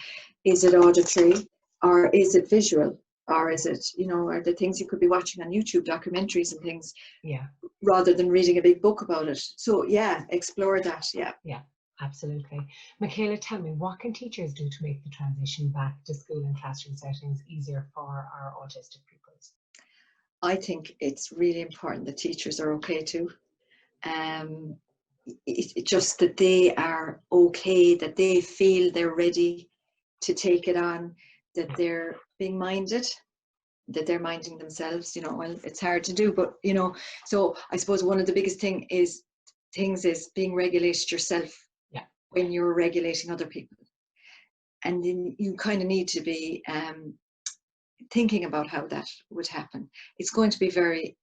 Is it auditory or is it visual? Or is it, you know, are the things you could be watching on YouTube, documentaries and things, rather than reading a big book about it? So yeah, explore that. Yeah, absolutely. Michaela, tell me, what can teachers do to make the transition back to school and classroom settings easier for our autistic pupils? I think it's really important that teachers are okay too. It's just that they are okay, that they feel they're ready to take it on, that they're being minded, that they're minding themselves. You know, well, it's hard to do, but you know, so I suppose one of the biggest things is being regulated yourself when you're regulating other people. And then you kind of need to be thinking about how that would happen. It's going to be very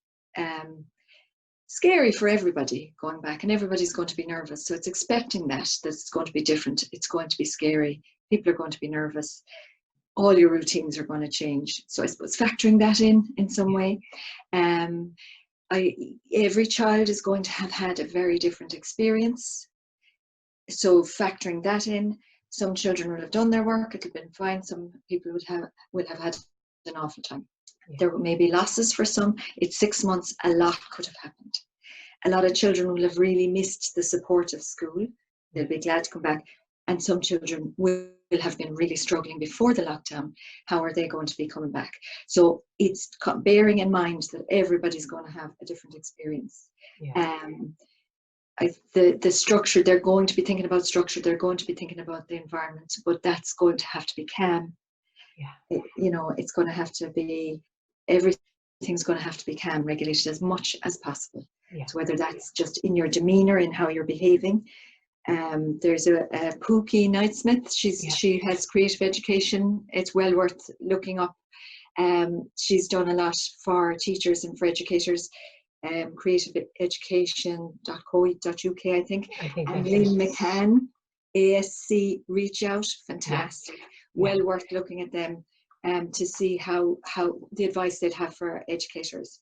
scary for everybody going back, and everybody's going to be nervous. So it's expecting that it's going to be different. It's going to be scary. People are going to be nervous. All your routines are going to change. So I suppose factoring that in some way. Every child is going to have had a very different experience. So factoring that in, some children will have done their work, it'll have been fine. Some people would have had an awful time. There may be losses for some. It's 6 months, a lot could have happened. A lot of children will have really missed the support of school. They'll be glad to come back. And some children will have been really struggling before the lockdown. How are they going to be coming back? So it's bearing in mind that everybody's going to have a different experience. The structure, they're going to be thinking about structure, they're going to be thinking about the environment, but that's going to have to be calm. You know, it's going to have to be, everything's going to have to be calm, regulated as much as possible. So whether that's just in your demeanor, in how you're behaving. There's a Pookie Knightsmith, she has creative education. It's well worth looking up. She's done a lot for teachers and for educators. creativeeducation.co.uk, I think. And Lynn McCann, ASC Reach Out, fantastic. Well worth looking at them to see how the advice they'd have for educators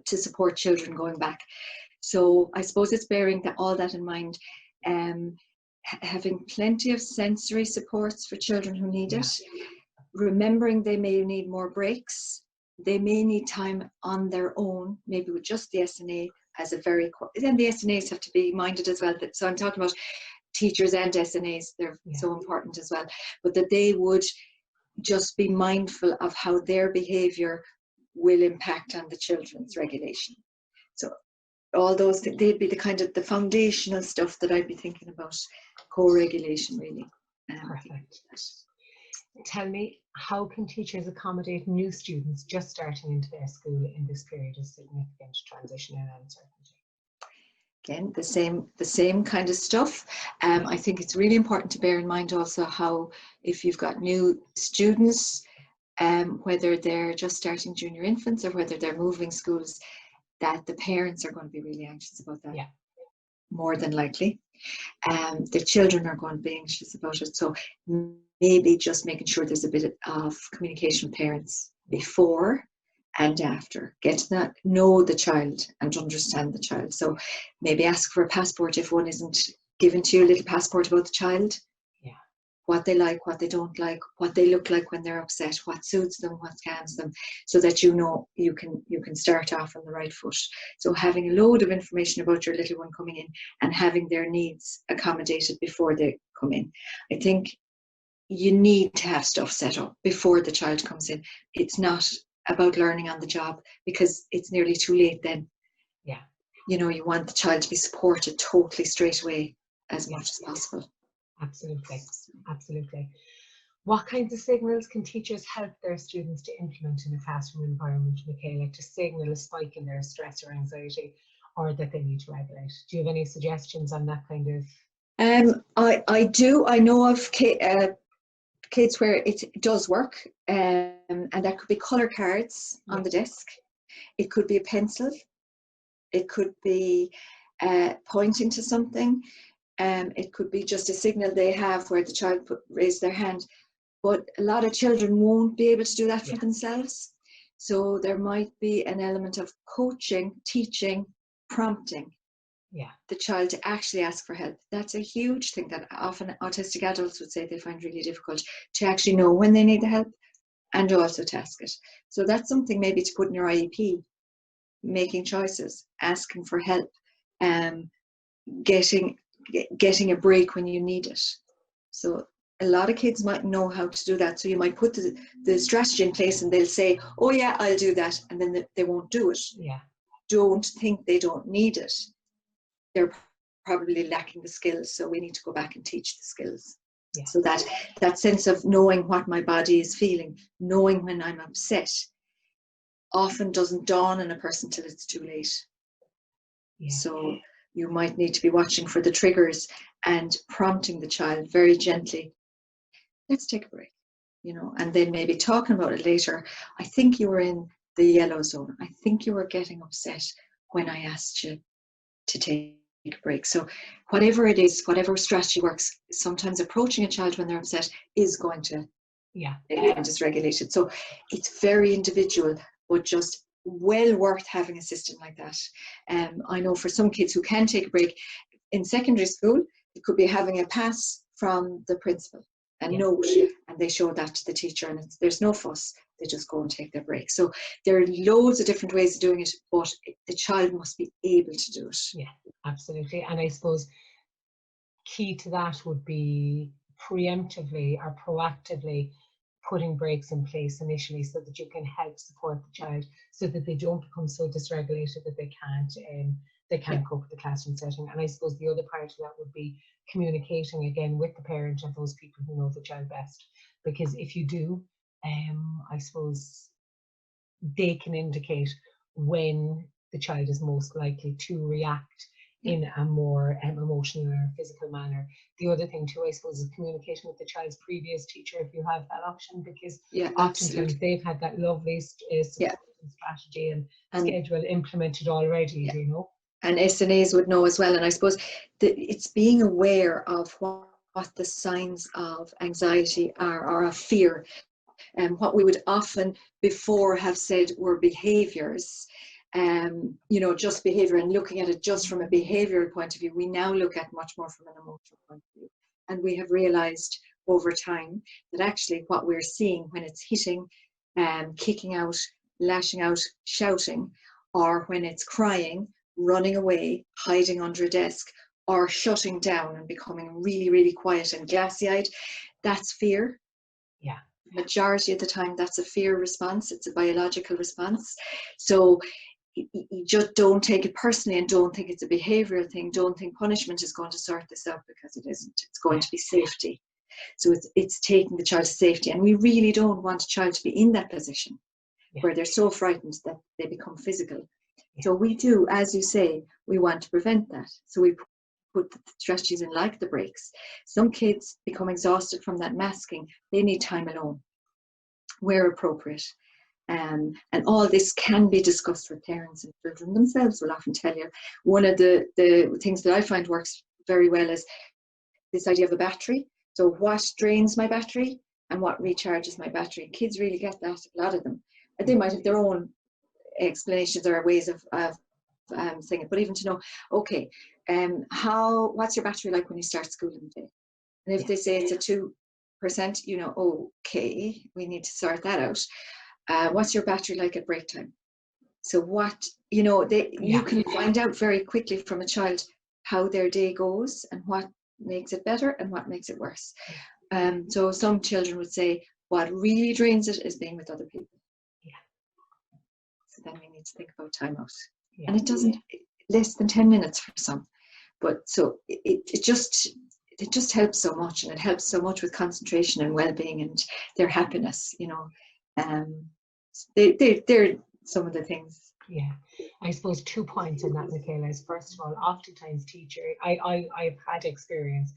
to support children going back. So I suppose it's bearing all that in mind. Having plenty of sensory supports for children who need it. Remembering they may need more breaks. They may need time on their own, maybe with just the SNA as a then the SNAs have to be minded as well. So I'm talking about teachers and SNAs, they're so important as well, but that they would just be mindful of how their behaviour will impact on the children's regulation. So all those things, they'd be the kind of the foundational stuff that I'd be thinking about, co-regulation really. Perfect. Tell me, how can teachers accommodate new students just starting into their school in this period of significant transition and uncertainty? Again, the same kind of stuff. I think it's really important to bear in mind also how, if you've got new students, whether they're just starting junior infants or whether they're moving schools, that the parents are going to be really anxious about that. more than likely. The children are going to be anxious about it. So maybe just making sure there's a bit of communication with parents before and after. Get to know the child and understand the child. So maybe ask for a passport if one isn't given to you, a little passport about the child. Yeah. What they like, what they don't like, what they look like when they're upset, what suits them, what calms them, so that you know you can start off on the right foot. So having a load of information about your little one coming in and having their needs accommodated before they come in. I think you need to have stuff set up before the child comes in. It's not about learning on the job, because it's nearly too late then. Yeah. You know, you want the child to be supported totally straight away as much as possible. Absolutely. Absolutely. What kinds of signals can teachers help their students to implement in a classroom environment, Michaela, to signal a spike in their stress or anxiety, or that they need to regulate? Do you have any suggestions on that kind of? I do. I know of kids where it does work, and that could be colour cards on the desk. It could be a pencil. It could be pointing to something. It could be just a signal they have where the child raise their hand. But a lot of children won't be able to do that for themselves. So there might be an element of coaching, teaching, prompting the child to actually ask for help. That's a huge thing that often autistic adults would say they find really difficult, to actually know when they need the help and also to ask it. So that's something maybe to put in your IEP, making choices, asking for help, getting a break when you need it. So a lot of kids might know how to do that. So you might put the strategy in place and they'll say, oh yeah, I'll do that. And then they won't do it. Yeah. Don't think they don't need it. They're probably lacking the skills. So we need to go back and teach the skills. Yeah. So that sense of knowing what my body is feeling, knowing when I'm upset, often doesn't dawn on a person till it's too late. Yeah. So you might need to be watching for the triggers and prompting the child very gently. Let's take a break, you know, and then maybe talking about it later. I think you were in the yellow zone. I think you were getting upset when I asked you to take a break. So whatever it is, whatever strategy works, sometimes approaching a child when they're upset is going to dysregulate it. So it's very individual, but just well worth having a system like that. I know for some kids who can take a break in secondary school, it could be having a pass from the principal, a note, and they show that to the teacher, and there's no fuss. They just go and take their break. So there are loads of different ways of doing it, but the child must be able to do it. Yeah, absolutely. And I suppose key to that would be preemptively or proactively putting breaks in place initially, so that you can help support the child, so that they don't become so dysregulated that they can't cope with the classroom setting. And I suppose the other part of that would be communicating again with the parent and those people who know the child best, because if you do, I suppose they can indicate when the child is most likely to react in a more emotional or physical manner. The other thing too, I suppose, is communication with the child's previous teacher, if you have that option, because oftentimes they've had that lovely strategy and schedule implemented already, you know. And SNAs would know as well. And I suppose it's being aware of what the signs of anxiety are, or of fear. And what we would often before have said were behaviours, you know, just behaviour, and looking at it just from a behavioural point of view, we now look at much more from an emotional point of view. And we have realised over time that actually what we're seeing when it's hitting, kicking out, lashing out, shouting, or when it's crying, running away, hiding under a desk, or shutting down and becoming really, really quiet and glassy-eyed, that's fear. Yeah. Majority of the time, that's a fear response. It's a biological response. So you just don't take it personally, and don't think it's a behavioural thing. Don't think punishment is going to sort this out, because it isn't. It's going to be safety. So it's taking the child to safety. And we really don't want a child to be in that position where they're so frightened that they become physical. So we do, as you say, we want to prevent that. So we put the strategies in, like the breaks. Some kids become exhausted from that masking. They need time alone, where appropriate. And all this can be discussed with parents, and children themselves will often tell you. One of the things that I find works very well is this idea of a battery. So what drains my battery and what recharges my battery. Kids really get that, a lot of them. They might have their own explanations or ways of saying it, but even to know, okay, what's your battery like when you start school in the day? And if they say it's a 2%, you know, okay, we need to sort that out. What's your battery like at break time? So what, you know, you can find out very quickly from a child how their day goes and what makes it better and what makes it worse. So some children would say what really drains it is being with other people. So then we need to think about time out. And it doesn't, less than 10 minutes for some. But so it just helps so much, and it helps so much with concentration and well-being and their happiness, you know. They're some of the things. Yeah, I suppose 2 points on that, Michaela, is first of all, oftentimes I've had experience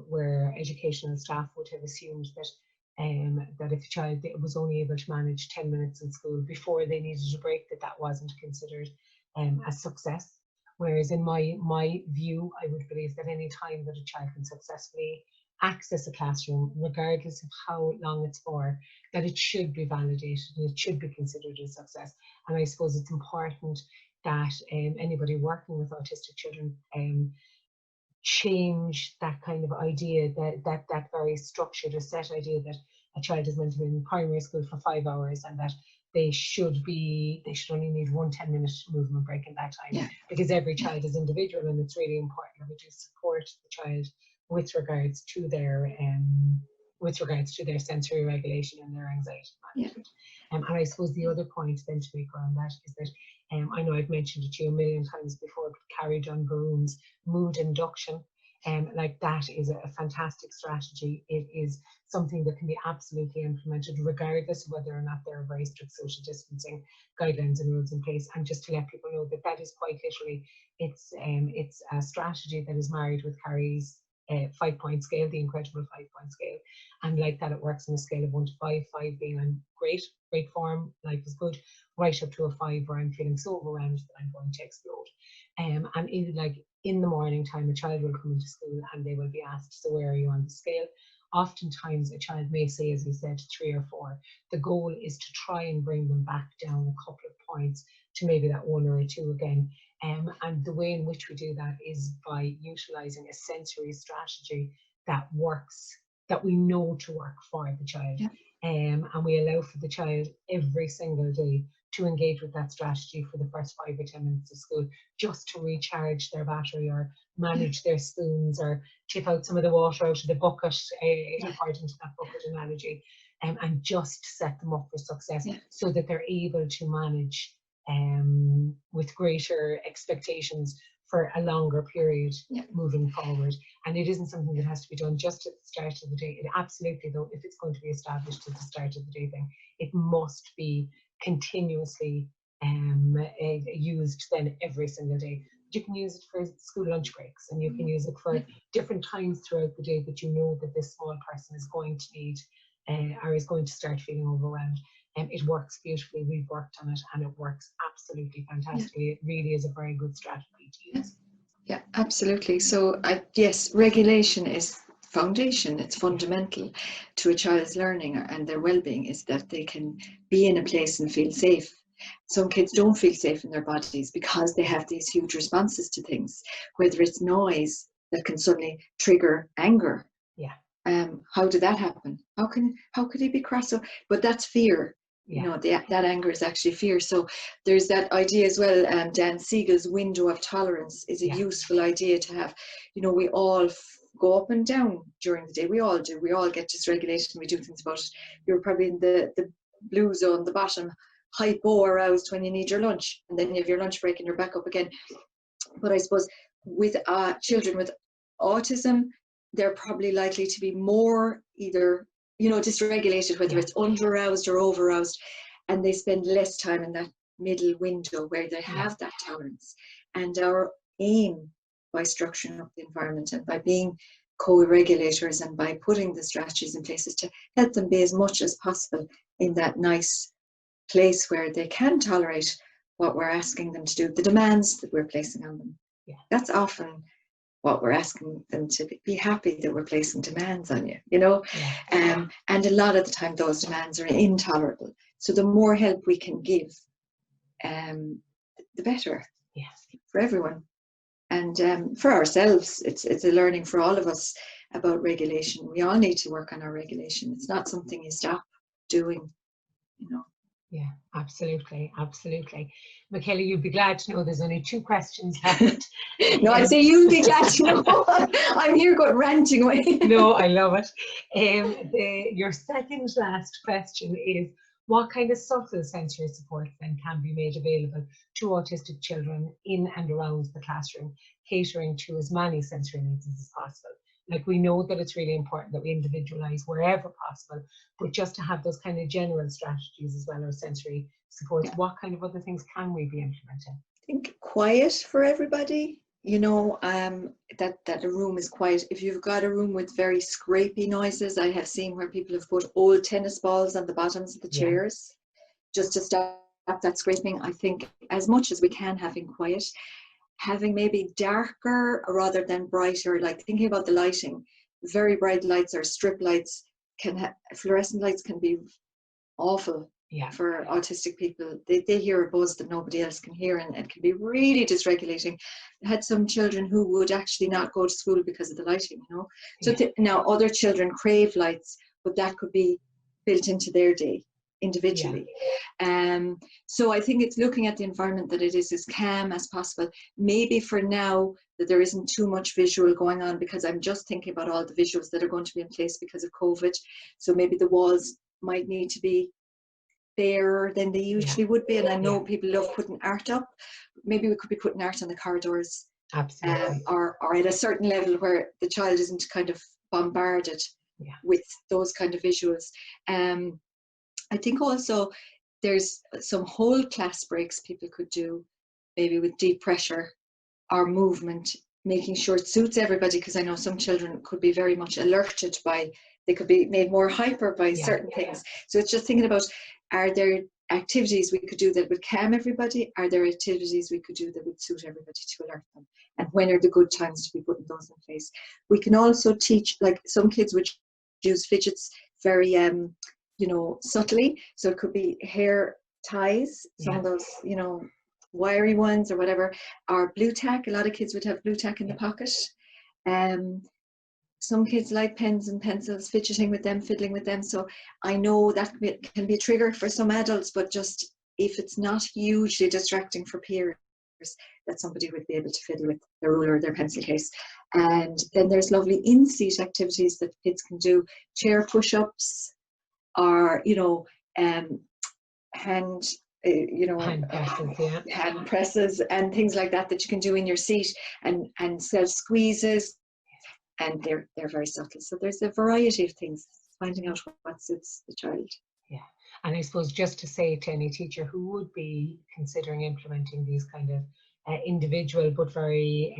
where educational staff would have assumed that if a child was only able to manage 10 minutes in school before they needed a break, that wasn't considered a success. Whereas in my view, I would believe that any time that a child can successfully access a classroom, regardless of how long it's for, that it should be validated and it should be considered a success. And I suppose it's important that anybody working with autistic children change that kind of idea, that very structured or set idea that a child is meant to be in primary school for 5 hours and that they should only need 1 10-minute movement break in that time, because every child is individual, and it's really important that we do support the child with regards to their sensory regulation and their anxiety management. And I suppose the other point then to make around that is that I know I've mentioned it to you a million times before, but Carrie John Baroon's mood induction, like that is a fantastic strategy. It is something that can be absolutely implemented regardless of whether or not there are very strict social distancing guidelines and rules in place. And just to let people know that is quite literally, it's a strategy that is married with Carrie's 5-point scale, the incredible 5-point scale, and like that it works on a scale of 1 to 5, 5 being on great form, life is good, right up to a 5 where I'm feeling so overwhelmed that I'm going to explode. And in the morning time, a child will come into school and they will be asked, so where are you on the scale? Oftentimes a child may say, as you said, 3 or 4. The goal is to try and bring them back down a couple of points to maybe that 1 or a 2 again. And the way in which we do that is by utilising a sensory strategy that works, that we know to work for the child. And we allow for the child every single day to engage with that strategy for the first 5 or 10 minutes of school, just to recharge their battery or manage their spoons or tip out some of the water out of the bucket, according to that bucket analogy, and just set them up for success so that they're able to manage with greater expectations for a longer period moving forward. And it isn't something that has to be done just at the start of the day. It absolutely, though, if it's going to be established at the start of the day thing, it must be continuously used then every single day. You can use it for school lunch breaks, and you can use it for different times throughout the day that you know that this small person is going to need or is going to start feeling overwhelmed. It works beautifully. We've worked on it and it works absolutely fantastically. It really is a very good strategy to use. Yeah, absolutely. So yes, regulation is foundation. It's fundamental to a child's learning and their well-being, is that they can be in a place and feel safe. Some kids don't feel safe in their bodies because they have these huge responses to things, whether it's noise that can suddenly trigger anger. How did that happen? How could he be cross? But that's fear. You know, that anger is actually fear. So there's that idea as well. Dan Siegel's window of tolerance is a useful idea to have. You know, we all go up and down during the day. We all do. We all get dysregulation. We do things about it. You're probably in the blue zone, the bottom, hypo aroused when you need your lunch, and then you have your lunch break and you're back up again. But I suppose with children with autism, they're probably likely to be more either, you know, dysregulated, whether it's under-aroused or over-aroused, and they spend less time in that middle window where they have that tolerance. And our aim by structuring up the environment and by being co-regulators and by putting the strategies in place is to help them be as much as possible in that nice place where they can tolerate what we're asking them to do, the demands that we're placing on them. Yeah. That's often what we're asking them to be happy that we're placing demands on you, you know. Yeah. And a lot of the time those demands are intolerable. So the more help we can give, the better. Yes. For everyone. And for ourselves, it's a learning for all of us about regulation. We all need to work on our regulation. It's not something you stop doing, you know. Yeah, absolutely, absolutely. Michaela, you'd be glad to know there's only 2 questions left. No, I'd say you'd be glad to know. I'm here going ranting away. No, I love it. Your second last question is, what kind of subtle sensory support then can be made available to autistic children in and around the classroom, catering to as many sensory needs as possible? Like, we know that it's really important that we individualize wherever possible, but just to have those kind of general strategies as well as sensory supports, what kind of other things can we be implementing? I think quiet for everybody, you know, that a room is quiet. If you've got a room with very scrapey noises, I have seen where people have put old tennis balls on the bottoms of the chairs just to stop that scraping. I think as much as we can, having quiet, having maybe darker rather than brighter, like thinking about the lighting, very bright lights or strip lights fluorescent lights can be awful for autistic people. They hear a buzz that nobody else can hear, and it can be really dysregulating. I had some children who would actually not go to school because of the lighting, you know. So now other children crave lights, but that could be built into their day individually. So I think it's looking at the environment that it is as calm as possible. Maybe for now that there isn't too much visual going on, because I'm just thinking about all the visuals that are going to be in place because of COVID. So maybe the walls might need to be fairer than they usually would be. And I know people love putting art up. Maybe we could be putting art on the corridors. Absolutely. Or at a certain level where the child isn't kind of bombarded with those kind of visuals. I think also there's some whole class breaks people could do, maybe with deep pressure or movement, making sure it suits everybody, because I know some children could be very much alerted by, they could be made more hyper by certain things. So it's just thinking about, are there activities we could do that would calm everybody? Are there activities we could do that would suit everybody to alert them? And when are the good times to be putting those in place? We can also teach, like some kids would use fidgets very, you know, subtly. So it could be hair ties, some of those, you know, wiry ones or whatever, or blue tack. A lot of kids would have blue tack in the pocket. Some kids like pens and pencils, fidgeting with them, fiddling with them. So I know that can be a trigger for some adults, but just if it's not hugely distracting for peers, that somebody would be able to fiddle with their ruler, their pencil case. And then there's lovely in-seat activities that kids can do, chair push-ups, or, you know, hand presses and things like that you can do in your seat, and self squeezes, and they're very subtle. So there's a variety of things, finding out what suits the child. Yeah, and I suppose just to say to any teacher who would be considering implementing these kind of individual but very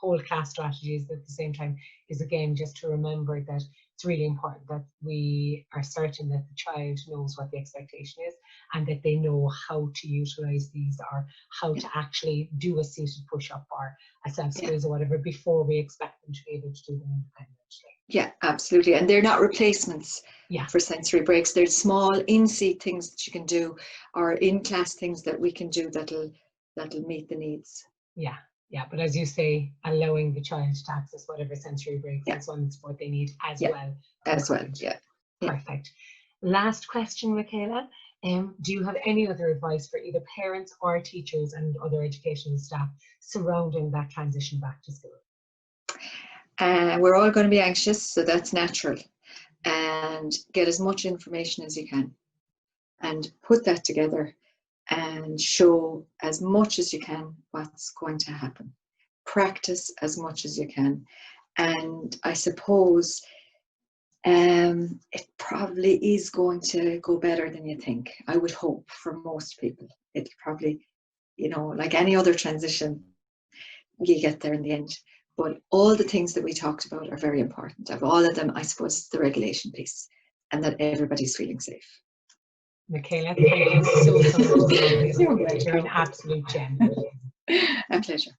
whole class strategies at the same time, is again just to remember that it's really important that we are certain that the child knows what the expectation is, and that they know how to utilize these, or how to actually do a seated push-up or a self-squeeze or whatever, before we expect them to be able to do them independently. Yeah, absolutely. And they're not replacements for sensory breaks. They're small in-seat things that you can do, or in-class things that we can do that'll meet the needs. Yeah, but as you say, allowing the child to access whatever sensory breaks and so on and so forth they need as well. Perfect. Last question, Michaela. Do you have any other advice for either parents or teachers and other educational staff surrounding that transition back to school? We're all going to be anxious, so that's natural. And get as much information as you can, and put that together, and show as much as you can what's going to happen. Practice as much as you can. And I suppose it probably is going to go better than you think. I would hope for most people. It'll probably, you know, like any other transition, you get there in the end. But all the things that we talked about are very important. Of all of them, I suppose it's the regulation piece, and that everybody's feeling safe. Michaela, thank you so much for being on this. You're welcome. You're an absolute gem. A pleasure.